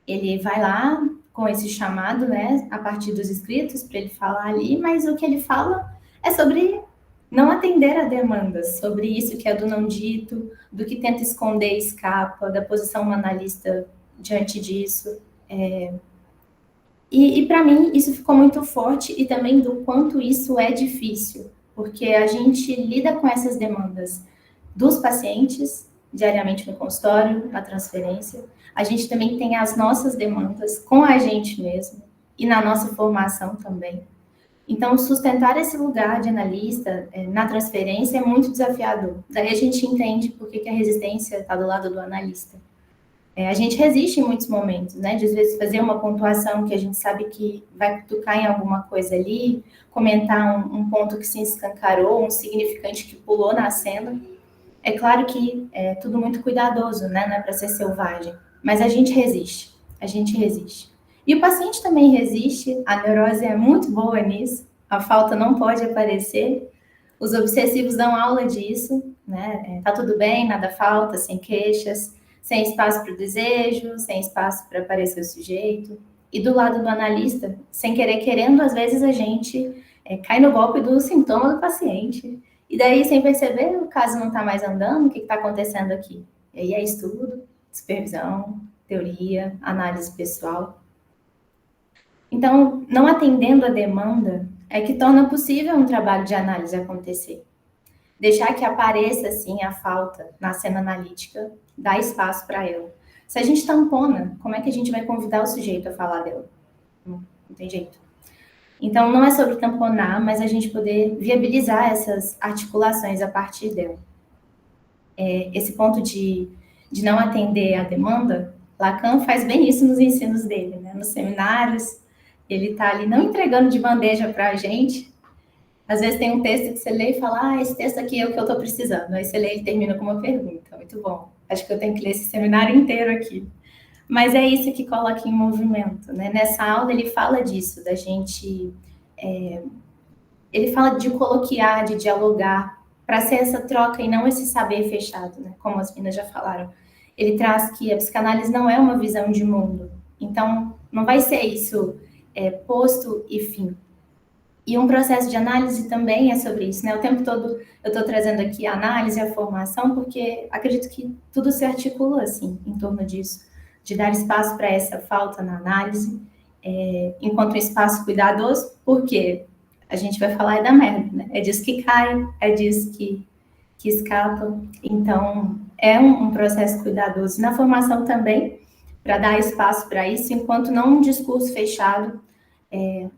Ele vai lá com esse chamado, né, a partir dos escritos para ele falar ali, mas o que ele fala é sobre não atender a demandas, sobre isso que é do não dito, do que tenta esconder e escapa, da posição analista diante disso. E para mim isso ficou muito forte e também do quanto isso é difícil, porque a gente lida com essas demandas dos pacientes, diariamente no consultório, na transferência. A gente também tem as nossas demandas com a gente mesmo e na nossa formação também. Então, sustentar esse lugar de analista na transferência é muito desafiador. Daí a gente entende por que a resistência está do lado do analista. A gente resiste em muitos momentos, né? De às vezes fazer uma pontuação que a gente sabe que vai tocar em alguma coisa ali, comentar um ponto que se escancarou, um significante que pulou na cena. É claro que é tudo muito cuidadoso, né? Não é para ser selvagem, mas a gente resiste. E o paciente também resiste, a neurose é muito boa nisso, a falta não pode aparecer, os obsessivos dão aula disso, né? Tá tudo bem, nada falta, sem queixas, sem espaço para o desejo, sem espaço para aparecer o sujeito. E do lado do analista, sem querer, querendo, às vezes a gente cai no golpe do sintoma do paciente. E daí, sem perceber, o caso não está mais andando, o que está acontecendo aqui? E aí é estudo, supervisão, teoria, análise pessoal. Então, não atendendo a demanda é que torna possível um trabalho de análise acontecer. Deixar que apareça, assim, a falta na cena analítica, dá espaço para ela. Se a gente tampona, como é que a gente vai convidar o sujeito a falar dela? Não tem jeito. Então, não é sobre tamponar, mas a gente poder viabilizar essas articulações a partir dela. Esse ponto de não atender a demanda, Lacan faz bem isso nos ensinos dele, né? Nos seminários, ele está ali não entregando de bandeja para a gente. Às vezes tem um texto que você lê e fala, esse texto aqui é o que eu estou precisando. Aí você lê e termina com uma pergunta. Muito bom. Acho que eu tenho que ler esse seminário inteiro aqui. Mas é isso que coloca em movimento, né? Nessa aula ele fala disso, da gente... ele fala de coloquiar, de dialogar, para ser essa troca e não esse saber fechado, né? Como as meninas já falaram. Ele traz que a psicanálise não é uma visão de mundo. Então, não vai ser isso posto e fim. E um processo de análise também é sobre isso, né? O tempo todo eu estou trazendo aqui a análise, a formação, porque acredito que tudo se articula, assim, em torno disso, de dar espaço para essa falta na análise, enquanto um espaço cuidadoso, porque a gente vai falar é da merda, né? É disso que cai, é disso que escapa. Então, é um processo cuidadoso. Na formação também, para dar espaço para isso, enquanto não um discurso fechado,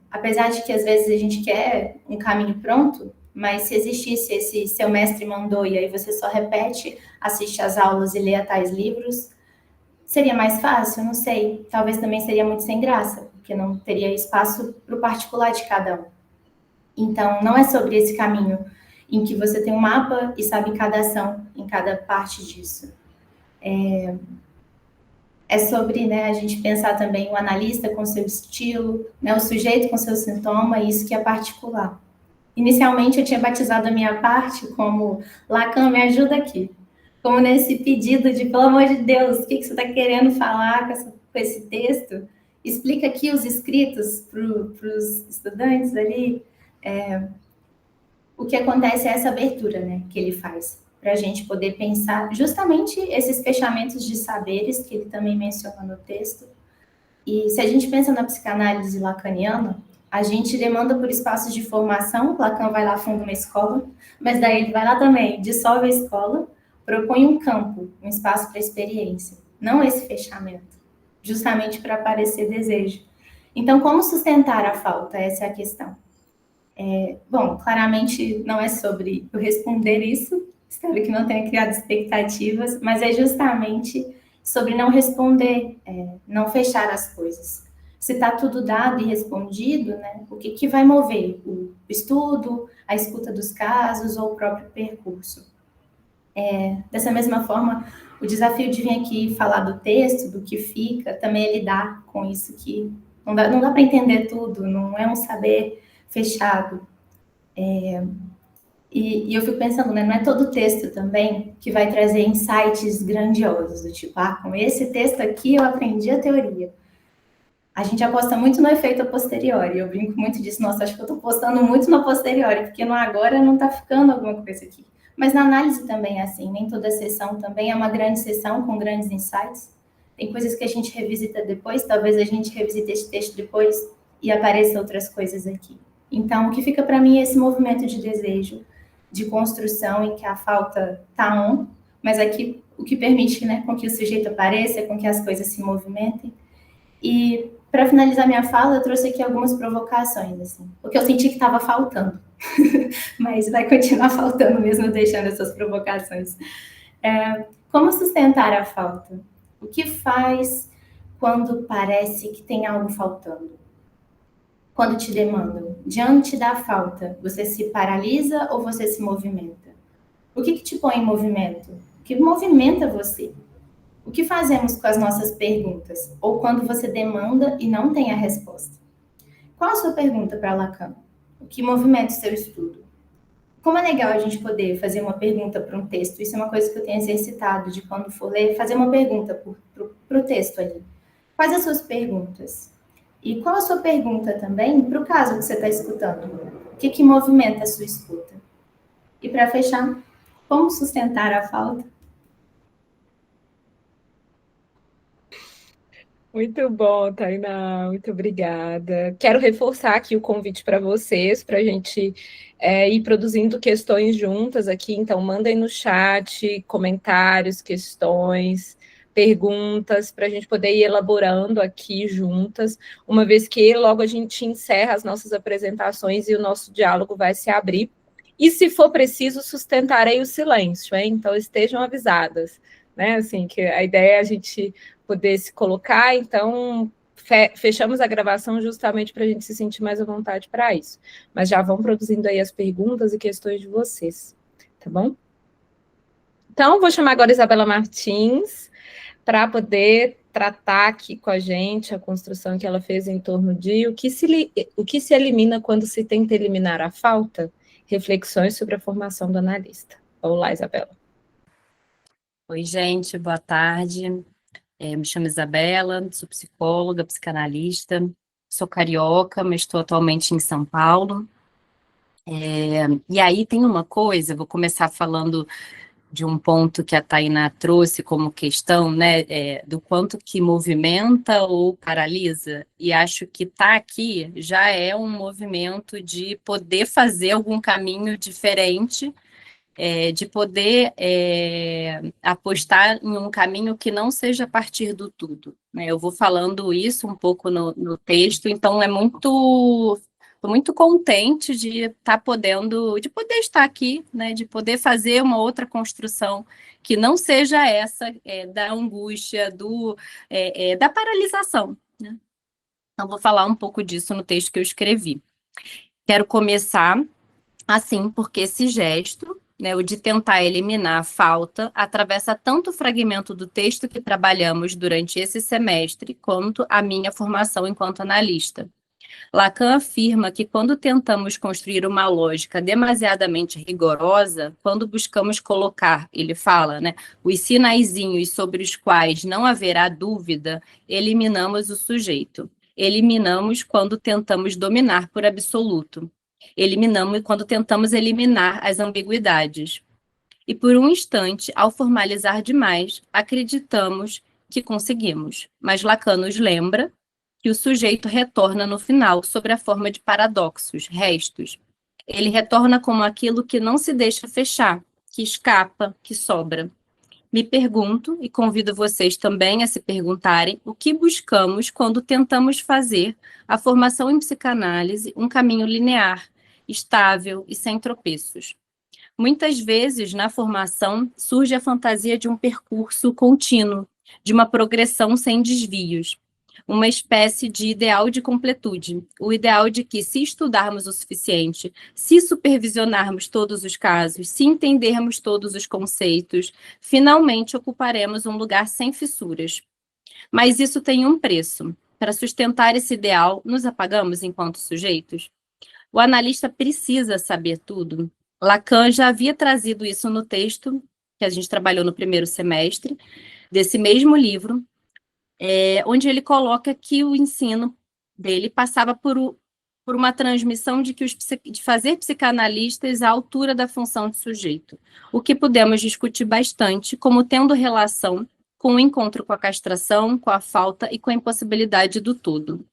apesar de que às vezes a gente quer um caminho pronto, mas se existisse esse seu mestre mandou e aí você só repete, assiste às aulas e lê a tais livros, seria mais fácil? Não sei. Talvez também seria muito sem graça, porque não teria espaço para o particular de cada um. Então, não é sobre esse caminho em que você tem um mapa e sabe cada ação em cada parte disso. É sobre, né, a gente pensar também o analista com seu estilo, né, o sujeito com seu sintoma, e isso que é particular. Inicialmente, eu tinha batizado a minha parte como Lacan, me ajuda aqui. Como nesse pedido de, pelo amor de Deus, o que você está querendo falar com esse texto? Explica aqui os escritos para os estudantes ali. O que acontece é essa abertura, né, que ele faz, para a gente poder pensar justamente esses fechamentos de saberes, que ele também menciona no texto. E se a gente pensa na psicanálise lacaniana, a gente demanda por espaços de formação, Lacan vai lá, funda uma escola, mas daí ele vai lá também, dissolve a escola, propõe um campo, um espaço para experiência, não esse fechamento, justamente para aparecer desejo. Então, como sustentar a falta? Essa é a questão. Bom, claramente não é sobre eu responder isso, espero que não tenha criado expectativas, mas é justamente sobre não responder, não fechar as coisas. Se está tudo dado e respondido, né, o que vai mover? O estudo, a escuta dos casos ou o próprio percurso? Dessa mesma forma, o desafio de vir aqui falar do texto, do que fica, também é lidar com isso que não dá para entender tudo, não é um saber fechado. E eu fico pensando, né, não é todo texto também que vai trazer insights grandiosos, do tipo, com esse texto aqui eu aprendi a teoria. A gente aposta muito no efeito a posteriori, eu brinco muito disso, nossa, acho que eu estou postando muito no posteriori, porque no agora não está ficando alguma coisa aqui. Mas na análise também é assim, nem toda sessão também é uma grande sessão com grandes insights. Tem coisas que a gente revisita depois, talvez a gente revisite esse texto depois e apareça outras coisas aqui. Então, o que fica para mim é esse movimento de desejo, de construção em que a falta está mas aqui o que permite, né, com que o sujeito apareça, com que as coisas se movimentem. E para finalizar minha fala, eu trouxe aqui algumas provocações, assim, porque eu senti que estava faltando, mas vai continuar faltando mesmo deixando essas provocações. Como sustentar a falta? O que faz quando parece que tem algo faltando? Quando te demandam, diante da falta, você se paralisa ou você se movimenta? O que te põe em movimento? O que movimenta você? O que fazemos com as nossas perguntas? Ou quando você demanda e não tem a resposta? Qual a sua pergunta para Lacan? O que movimenta o seu estudo? Como é legal a gente poder fazer uma pergunta para um texto. Isso é uma coisa que eu tenho exercitado, de quando for ler, fazer uma pergunta para o texto ali. Quais as suas perguntas? E qual a sua pergunta também para o caso que você está escutando? O que movimenta a sua escuta? E para fechar, como sustentar a falta? Muito bom, Tainá, muito obrigada. Quero reforçar aqui o convite para vocês, para a gente ir produzindo questões juntas aqui. Então, mandem no chat comentários, questões, perguntas, para a gente poder ir elaborando aqui juntas, uma vez que logo a gente encerra as nossas apresentações e o nosso diálogo vai se abrir. E, se for preciso, sustentarei o silêncio, hein? Então, estejam avisadas, né? Assim, que a ideia é a gente poder se colocar, então fechamos a gravação justamente para a gente se sentir mais à vontade para isso. Mas já vão produzindo aí as perguntas e questões de vocês, tá bom? Então, vou chamar agora a Isabela Martins para poder tratar aqui com a gente a construção que ela fez em torno de o que se elimina quando se tenta eliminar a falta, reflexões sobre a formação do analista. Olá, Isabela. Oi, gente, boa tarde. Me chamo Isabela, sou psicóloga, psicanalista, sou carioca, mas estou atualmente em São Paulo. E aí tem uma coisa, vou começar falando de um ponto que a Tainá trouxe como questão, né, do quanto que movimenta ou paralisa, e acho que estar aqui já é um movimento de poder fazer algum caminho diferente, de poder apostar em um caminho que não seja a partir do tudo, né? Eu vou falando isso um pouco no texto, então estou muito contente de de poder estar aqui, né? De poder fazer uma outra construção que não seja essa da angústia, da paralisação, né? Então, vou falar um pouco disso no texto que eu escrevi. Quero começar assim, porque esse gesto, né, o de tentar eliminar a falta, atravessa tanto o fragmento do texto que trabalhamos durante esse semestre, quanto a minha formação enquanto analista. Lacan afirma que quando tentamos construir uma lógica demasiadamente rigorosa, quando buscamos colocar, ele fala, né, os sinaizinhos sobre os quais não haverá dúvida, eliminamos o sujeito. Eliminamos quando tentamos dominar por absoluto. Eliminamos quando tentamos eliminar as ambiguidades. E por um instante, ao formalizar demais, acreditamos que conseguimos. Mas Lacan nos lembra que o sujeito retorna no final sob a forma de paradoxos, restos. Ele retorna como aquilo que não se deixa fechar, que escapa, que sobra. Me pergunto, e convido vocês também a se perguntarem, o que buscamos quando tentamos fazer a formação em psicanálise um caminho linear, estável e sem tropeços. Muitas vezes, na formação, surge a fantasia de um percurso contínuo, de uma progressão sem desvios, uma espécie de ideal de completude, o ideal de que, se estudarmos o suficiente, se supervisionarmos todos os casos, se entendermos todos os conceitos, finalmente ocuparemos um lugar sem fissuras. Mas isso tem um preço. Para sustentar esse ideal, nos apagamos enquanto sujeitos? O analista precisa saber tudo. Lacan já havia trazido isso no texto que a gente trabalhou no primeiro semestre, desse mesmo livro, onde ele coloca que o ensino dele passava por uma transmissão de fazer psicanalistas à altura da função de sujeito, o que podemos discutir bastante como tendo relação com o encontro com a castração, com a falta e com a impossibilidade do todo.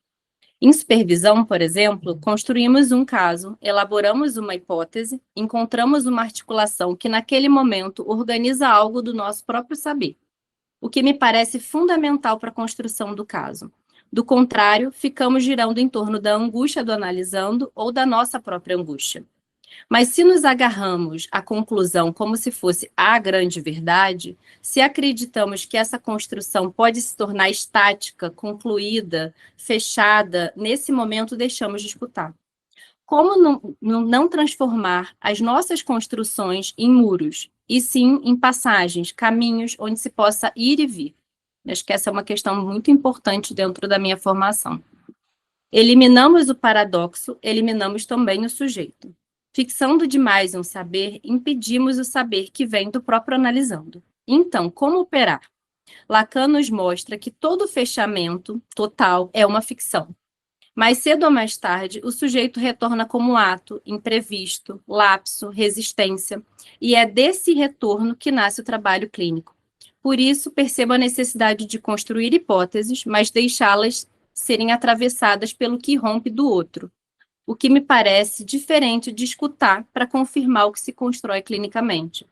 Em supervisão, por exemplo, construímos um caso, elaboramos uma hipótese, encontramos uma articulação que naquele momento organiza algo do nosso próprio saber, o que me parece fundamental para a construção do caso. Do contrário, ficamos girando em torno da angústia do analisando ou da nossa própria angústia. Mas se nos agarramos à conclusão como se fosse a grande verdade, se acreditamos que essa construção pode se tornar estática, concluída, fechada, nesse momento deixamos de escutar. Como não transformar as nossas construções em muros, e sim em passagens, caminhos onde se possa ir e vir? Acho que essa é uma questão muito importante dentro da minha formação. Eliminamos o paradoxo, eliminamos também o sujeito. Fixando demais um saber, impedimos o saber que vem do próprio analisando. Então, como operar? Lacan nos mostra que todo fechamento total é uma ficção. Mais cedo ou mais tarde, o sujeito retorna como ato, imprevisto, lapso, resistência, e é desse retorno que nasce o trabalho clínico. Por isso, percebo a necessidade de construir hipóteses, mas deixá-las serem atravessadas pelo que rompe do outro, o que me parece diferente de escutar para confirmar o que se constrói clinicamente.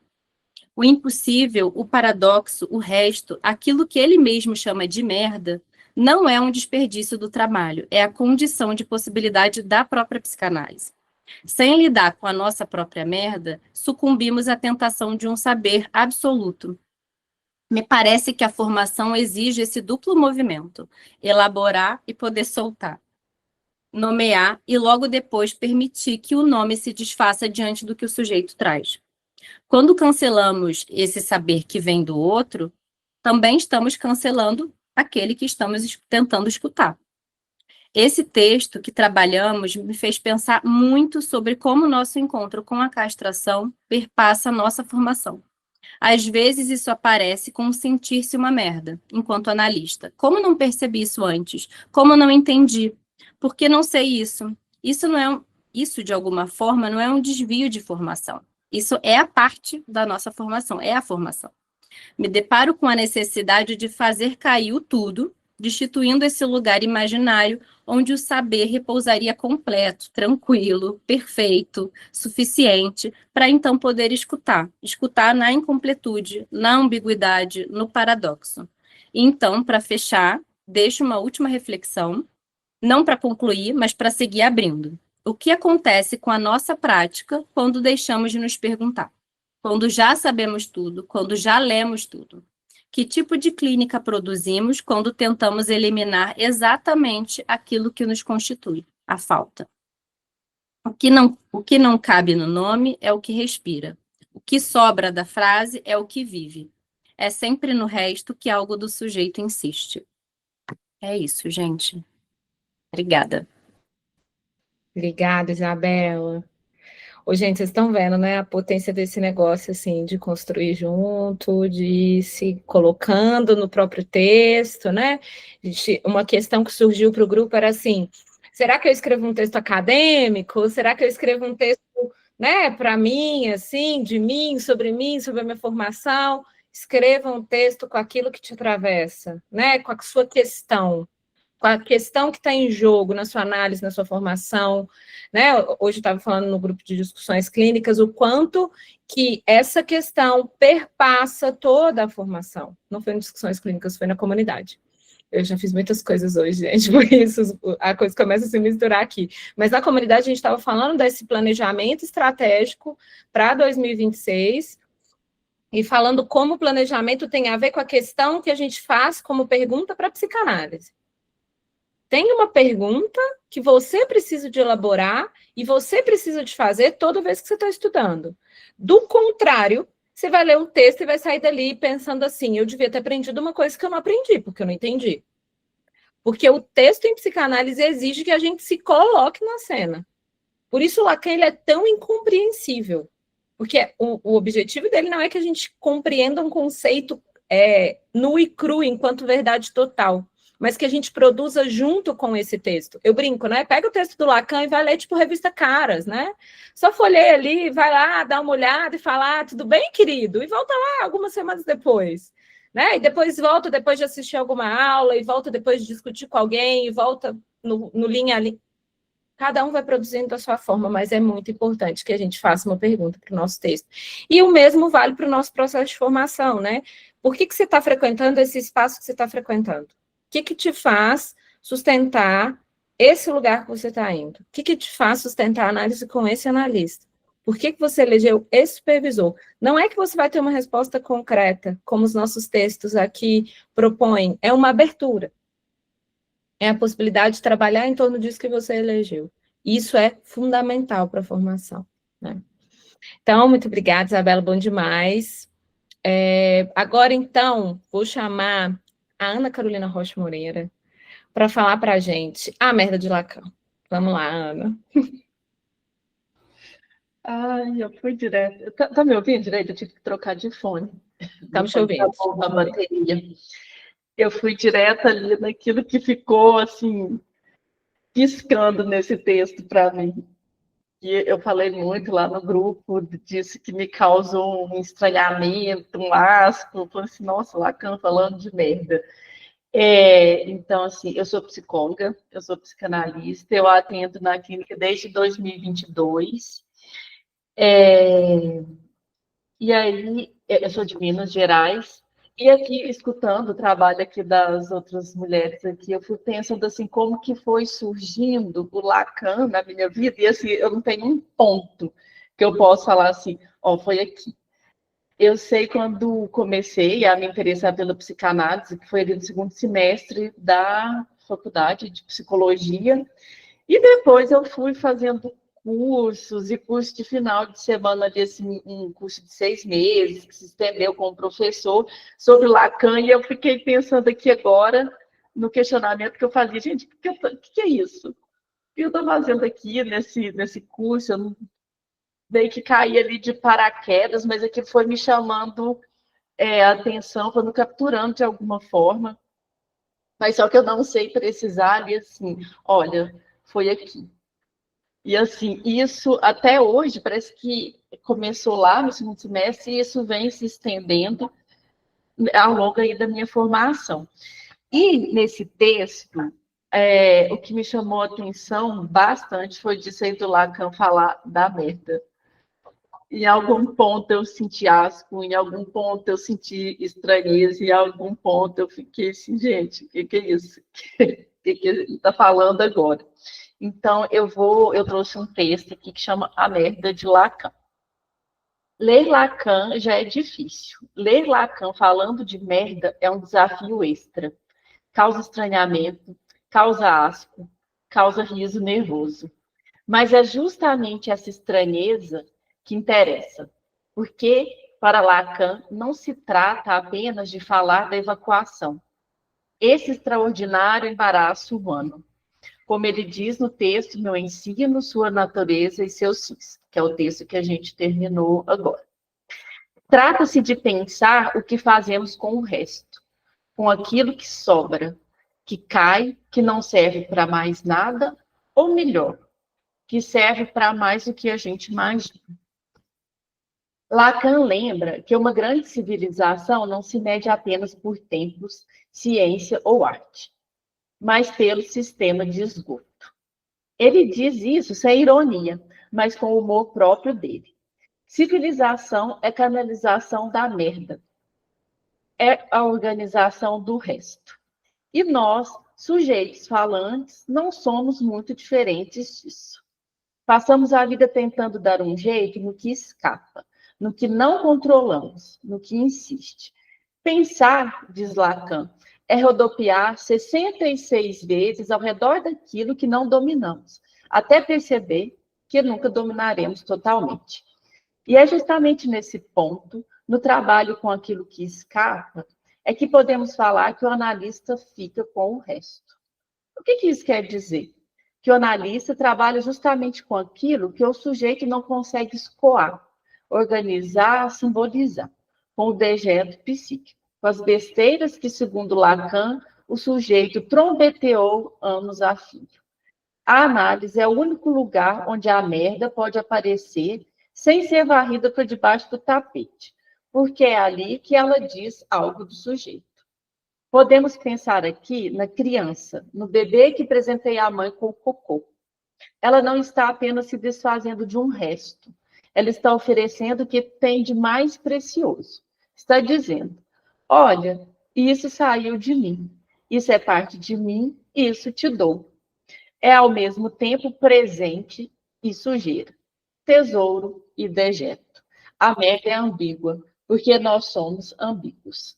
O impossível, o paradoxo, o resto, aquilo que ele mesmo chama de merda, não é um desperdício do trabalho, é a condição de possibilidade da própria psicanálise. Sem lidar com a nossa própria merda, sucumbimos à tentação de um saber absoluto. Me parece que a formação exige esse duplo movimento, elaborar e poder soltar. Nomear e logo depois permitir que o nome se desfaça diante do que o sujeito traz. Quando cancelamos esse saber que vem do outro, também estamos cancelando aquele que estamos tentando escutar. Esse texto que trabalhamos me fez pensar muito sobre como nosso encontro com a castração perpassa a nossa formação. Às vezes isso aparece como sentir-se uma merda, enquanto analista. Como não percebi isso antes? Como não entendi? Por que não sei isso? Isso, de alguma forma, não é um desvio de formação. Isso é a parte da nossa formação, é a formação. Me deparo com a necessidade de fazer cair o tudo, destituindo esse lugar imaginário onde o saber repousaria completo, tranquilo, perfeito, suficiente, para então poder escutar. Escutar na incompletude, na ambiguidade, no paradoxo. E então, para fechar, deixo uma última reflexão, não para concluir, mas para seguir abrindo. O que acontece com a nossa prática quando deixamos de nos perguntar? Quando já sabemos tudo, quando já lemos tudo? Que tipo de clínica produzimos quando tentamos eliminar exatamente aquilo que nos constitui, a falta? O que não cabe no nome é o que respira. O que sobra da frase é o que vive. É sempre no resto que algo do sujeito insiste. É isso, gente. Obrigada. Obrigada, Isabela. Ô, gente, vocês estão vendo, né, a potência desse negócio, assim, de construir junto, de se colocando no próprio texto, né? Uma questão que surgiu para o grupo era assim, será que eu escrevo um texto acadêmico? Será que eu escrevo um texto, né, para mim, assim, de mim, sobre a minha formação? Escreva um texto com aquilo que te atravessa, né, com a sua questão, com a questão que está em jogo na sua análise, na sua formação, né? Hoje eu estava falando no grupo de discussões clínicas o quanto que essa questão perpassa toda a formação. Não foi em discussões clínicas, foi na comunidade. Eu já fiz muitas coisas hoje, gente, por isso a coisa começa a se misturar aqui. Mas na comunidade a gente estava falando desse planejamento estratégico para 2026 e falando como o planejamento tem a ver com a questão que a gente faz como pergunta para a psicanálise. Tem uma pergunta que você precisa de elaborar e você precisa de fazer toda vez que você está estudando. Do contrário, você vai ler um texto e vai sair dali pensando assim, eu devia ter aprendido uma coisa que eu não aprendi, porque eu não entendi. Porque o texto em psicanálise exige que a gente se coloque na cena. Por isso o Lacan ele é tão incompreensível. Porque o objetivo dele não é que a gente compreenda um conceito nu e cru enquanto verdade total, mas que a gente produza junto com esse texto. Eu brinco, né? Pega o texto do Lacan e vai ler, tipo, revista Caras, né? Só folheia ali, vai lá, dá uma olhada e fala, tudo bem, querido? E volta lá algumas semanas depois, né? E depois volta depois de assistir alguma aula, e volta depois de discutir com alguém, e volta no linha ali. Cada um vai produzindo da sua forma, mas é muito importante que a gente faça uma pergunta para o nosso texto. E o mesmo vale para o nosso processo de formação, né? Por que você está frequentando esse espaço que você está frequentando? O que te faz sustentar esse lugar que você está indo? O que te faz sustentar a análise com esse analista? Por que você elegeu esse supervisor? Não é que você vai ter uma resposta concreta, como os nossos textos aqui propõem, é uma abertura. É a possibilidade de trabalhar em torno disso que você elegeu. Isso é fundamental para a formação, né? Então, muito obrigada, Isabela, bom demais. Agora, então, vou chamar a Ana Carolina Rocha Moreira para falar para a gente a merda de Lacan. Vamos lá, Ana. Ai, eu fui direto. Tá me ouvindo direito? Eu tive que trocar de fone. Estamos te ouvindo. A bateria. Eu fui direto ali naquilo que ficou, assim, piscando nesse texto para mim. E eu falei muito lá no grupo, disse que me causou um estranhamento, um asco. Eu falei assim, nossa, Lacan falando de merda. Então, assim, eu sou psicóloga, eu sou psicanalista, eu atendo na clínica desde 2022. E aí, eu sou de Minas Gerais, e aqui, escutando o trabalho aqui das outras mulheres aqui, eu fui pensando assim, como que foi surgindo o Lacan na minha vida, e assim, eu não tenho um ponto que eu possa falar assim, foi aqui. Eu sei quando comecei a me interessar pela psicanálise, que foi ali no segundo semestre da faculdade de psicologia, e depois eu fui fazendo cursos e curso de final de semana, ali, assim, um curso de 6 meses, que se estendeu com o professor, sobre Lacan, e eu fiquei pensando aqui agora, no questionamento que eu fazia, gente, o que é isso? O que eu estou fazendo aqui nesse curso? Eu não meio que caí ali de paraquedas, mas aquilo foi me chamando a atenção, foi me capturando de alguma forma, mas só que eu não sei precisar ali, assim, olha, foi aqui. E assim, isso até hoje parece que começou lá no segundo semestre e isso vem se estendendo ao longo aí da minha formação. E nesse texto, o que me chamou a atenção bastante foi disso aí do Lacan falar da merda. Em algum ponto eu senti asco, em algum ponto eu senti estranheza, em algum ponto eu fiquei assim, gente, o que é isso? O que ele está falando agora? Então, eu trouxe um texto aqui que chama A Merda, de Lacan. Ler Lacan já é difícil. Ler Lacan falando de merda é um desafio extra. Causa estranhamento, causa asco, causa riso nervoso. Mas é justamente essa estranheza que interessa. Porque, para Lacan, não se trata apenas de falar da evacuação. Esse extraordinário embaraço humano. Como ele diz no texto, Meu Ensino, Sua Natureza e Seus Sis, que é o texto que a gente terminou agora. Trata-se de pensar o que fazemos com o resto, com aquilo que sobra, que cai, que não serve para mais nada, ou melhor, que serve para mais do que a gente imagina. Lacan lembra que uma grande civilização não se mede apenas por templos, ciência ou arte, mas pelo sistema de esgoto. Ele diz isso sem ironia, mas com o humor próprio dele. Civilização é canalização da merda. É a organização do resto. E nós, sujeitos falantes, não somos muito diferentes disso. Passamos a vida tentando dar um jeito no que escapa, no que não controlamos, no que insiste. Pensar, diz Lacan, é rodopiar 66 vezes ao redor daquilo que não dominamos, até perceber que nunca dominaremos totalmente. E é justamente nesse ponto, no trabalho com aquilo que escapa, é que podemos falar que o analista fica com o resto. O que isso quer dizer? Que o analista trabalha justamente com aquilo que o sujeito não consegue escoar, organizar, simbolizar, com o dejeto psíquico, com as besteiras que, segundo Lacan, o sujeito trombeteou anos a fio. A análise é o único lugar onde a merda pode aparecer sem ser varrida para debaixo do tapete, porque é ali que ela diz algo do sujeito. Podemos pensar aqui na criança, no bebê que presenteia a mãe com o cocô. Ela não está apenas se desfazendo de um resto, ela está oferecendo o que tem de mais precioso. Está dizendo, olha, isso saiu de mim, isso é parte de mim, isso te dou. É ao mesmo tempo presente e sujeira, tesouro e dejeto. A merda é ambígua, porque nós somos ambíguos.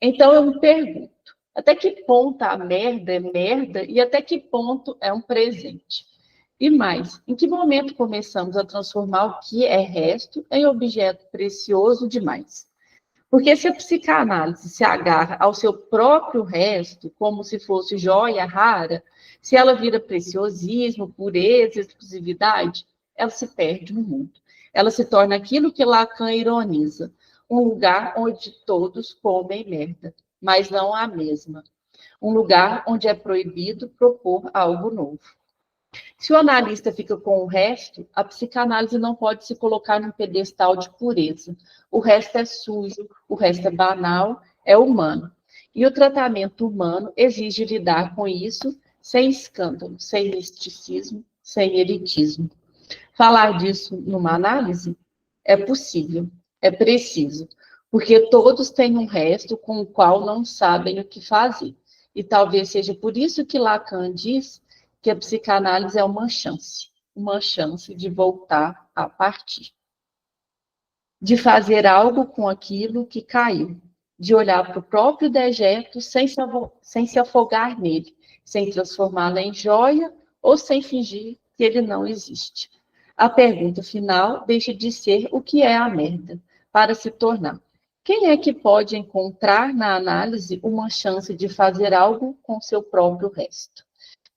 Então eu me pergunto, até que ponto a merda é merda e até que ponto é um presente? E mais, em que momento começamos a transformar o que é resto em objeto precioso demais? Porque se a psicanálise se agarra ao seu próprio resto, como se fosse joia rara, se ela vira preciosismo, pureza, exclusividade, ela se perde no mundo. Ela se torna aquilo que Lacan ironiza, um lugar onde todos comem merda, mas não a mesma. Um lugar onde é proibido propor algo novo. Se o analista fica com o resto, a psicanálise não pode se colocar num pedestal de pureza. O resto é sujo, o resto é banal, é humano. E o tratamento humano exige lidar com isso sem escândalo, sem misticismo, sem elitismo. Falar disso numa análise é possível, é preciso, porque todos têm um resto com o qual não sabem o que fazer. E talvez seja por isso que Lacan diz que a psicanálise é uma chance de voltar a partir. De fazer algo com aquilo que caiu, de olhar para o próprio dejeto sem se afogar nele, sem transformá-lo em joia ou sem fingir que ele não existe. A pergunta final deixa de ser o que é a merda, para se tornar: quem é que pode encontrar na análise uma chance de fazer algo com seu próprio resto?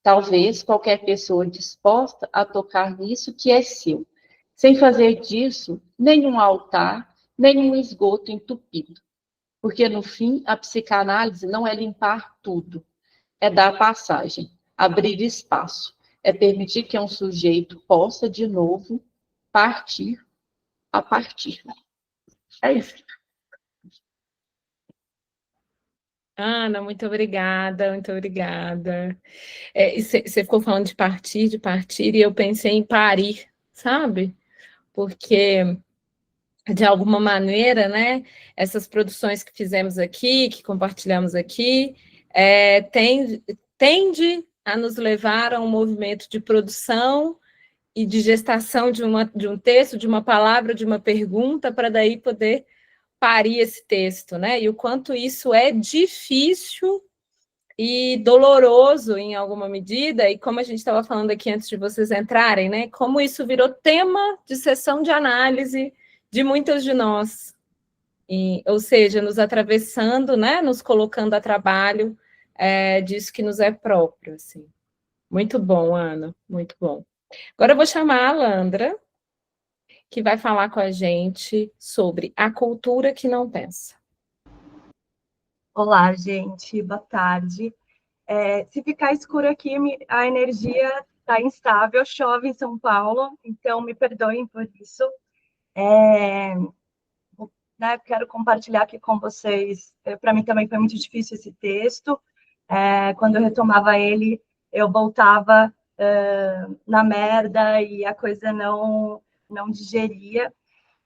Talvez qualquer pessoa disposta a tocar nisso que é seu, sem fazer disso nenhum altar, nenhum esgoto entupido. Porque, no fim, a psicanálise não é limpar tudo, é dar passagem, abrir espaço, é permitir que um sujeito possa, de novo, partir a partir. É isso. Ana, muito obrigada, muito obrigada. E você ficou falando de partir, e eu pensei em parir, sabe? Porque, de alguma maneira, né, essas produções que fizemos aqui, que compartilhamos aqui, tende a nos levar a um movimento de produção e de gestação de um texto, de uma palavra, de uma pergunta, para daí poder parir esse texto, né? E o quanto isso é difícil e doloroso em alguma medida, e como a gente estava falando aqui antes de vocês entrarem, né? Como isso virou tema de sessão de análise de muitas de nós. Ou seja, nos atravessando, né? Nos colocando a trabalho disso que nos é próprio, assim. Muito bom, Ana, muito bom. Agora eu vou chamar a Alandra, que vai falar com a gente sobre a cultura que não pensa. Olá, gente, boa tarde. Se ficar escuro aqui, a energia está instável, chove em São Paulo, então me perdoem por isso. Quero compartilhar aqui com vocês, para mim também foi muito difícil esse texto. Quando eu retomava ele, eu voltava na merda e a coisa não digeria.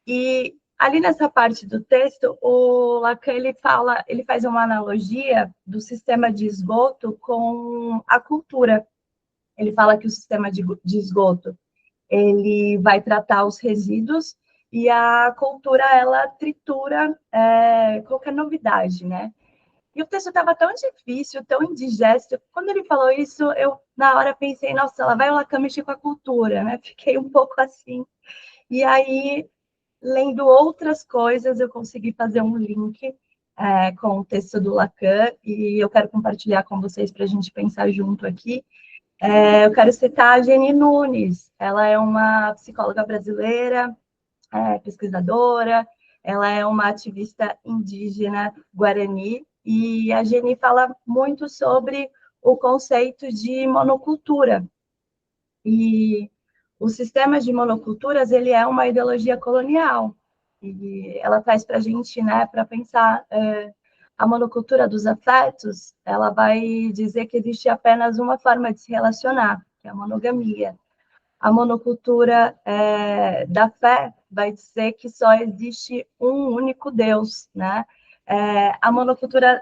E ali nessa parte do texto, o Lacan ele faz uma analogia do sistema de esgoto com a cultura. Ele fala que o sistema de esgoto ele vai tratar os resíduos e a cultura ela tritura qualquer novidade, né? E o texto estava tão difícil, tão indigesto. Quando ele falou isso, eu na hora pensei, nossa, lá vai o Lacan mexer com a cultura, né? Fiquei um pouco assim. E aí, lendo outras coisas, eu consegui fazer um link com o texto do Lacan, e eu quero compartilhar com vocês para a gente pensar junto aqui. Eu quero citar a Geni Nunes. Ela é uma psicóloga brasileira, pesquisadora, ela é uma ativista indígena guarani, e a Geni fala muito sobre o conceito de monocultura. E o sistema de monoculturas, ele é uma ideologia colonial, e ela traz para a gente, né, para pensar a monocultura dos afetos, ela vai dizer que existe apenas uma forma de se relacionar, que é a monogamia. A monocultura da fé vai dizer que só existe um único Deus, né? A monocultura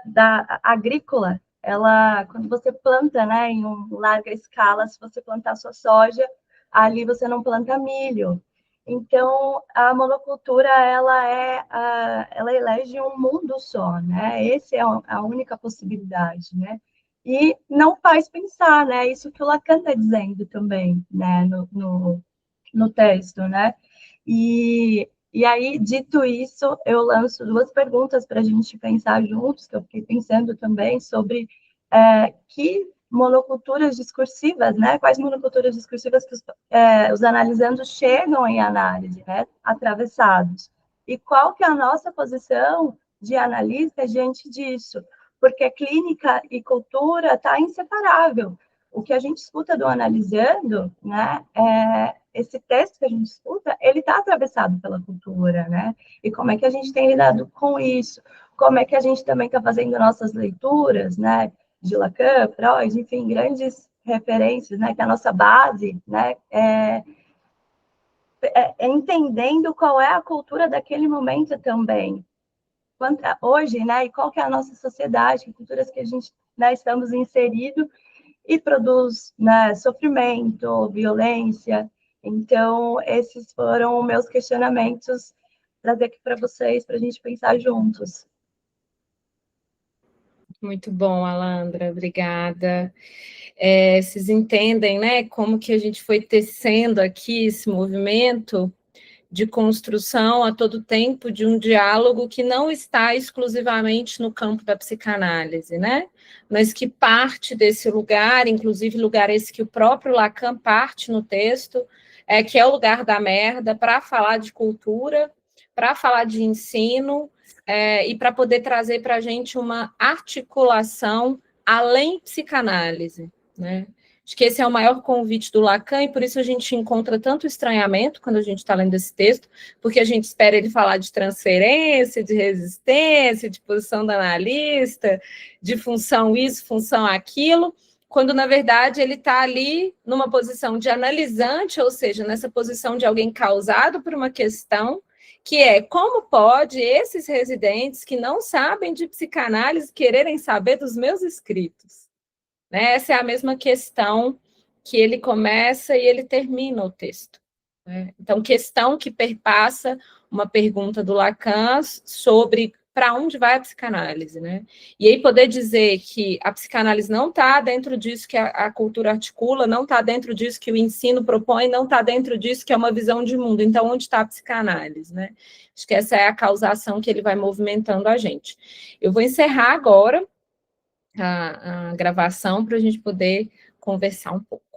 agrícola, ela, quando você planta, né, em larga escala, se você plantar sua soja, ali você não planta milho. Então, a monocultura, ela elege um mundo só, né? Essa é a única possibilidade, né? E não faz pensar, né? Isso que o Lacan está dizendo também, né? No texto, né? E aí, dito isso, eu lanço duas perguntas para a gente pensar juntos, que eu fiquei pensando também sobre que monoculturas discursivas, né? Quais monoculturas discursivas que os analisandos chegam em análise, né? Atravessados. E qual que é a nossa posição de analista diante disso? Porque clínica e cultura está inseparável. O que a gente escuta do analisando, né? Esse texto que a gente escuta, ele está atravessado pela cultura, né? E como é que a gente tem lidado com isso? Como é que a gente também está fazendo nossas leituras, né? De Lacan, Freud, enfim, grandes referências, né? Que a nossa base, né? Entendendo qual é a cultura daquele momento também. Hoje, né? E qual que é a nossa sociedade, que culturas que a gente, né, estamos inseridos e produz, né, sofrimento, violência. Então, esses foram meus questionamentos, trazer aqui para vocês, para a gente pensar juntos. Muito bom, Alandra, obrigada. Vocês entendem, né, como que a gente foi tecendo aqui esse movimento de construção a todo tempo de um diálogo que não está exclusivamente no campo da psicanálise, né? Mas que parte desse lugar, inclusive lugar esse que o próprio Lacan parte no texto, que é o lugar da merda, para falar de cultura, para falar de ensino, e para poder trazer para a gente uma articulação além psicanálise, né? Acho que esse é o maior convite do Lacan, e por isso a gente encontra tanto estranhamento quando a gente está lendo esse texto, porque a gente espera ele falar de transferência, de resistência, de posição do analista, de função isso, função aquilo, quando, na verdade, ele está ali numa posição de analisante, ou seja, nessa posição de alguém causado por uma questão, que é como pode esses residentes que não sabem de psicanálise quererem saber dos meus escritos? Né? Essa é a mesma questão que ele começa e ele termina o texto. Né? Então, questão que perpassa uma pergunta do Lacan sobre para onde vai a psicanálise, né? E aí poder dizer que a psicanálise não está dentro disso que a cultura articula, não está dentro disso que o ensino propõe, não está dentro disso que é uma visão de mundo. Então, onde está a psicanálise, né? Acho que essa é a causação que ele vai movimentando a gente. Eu vou encerrar agora a gravação para a gente poder conversar um pouco.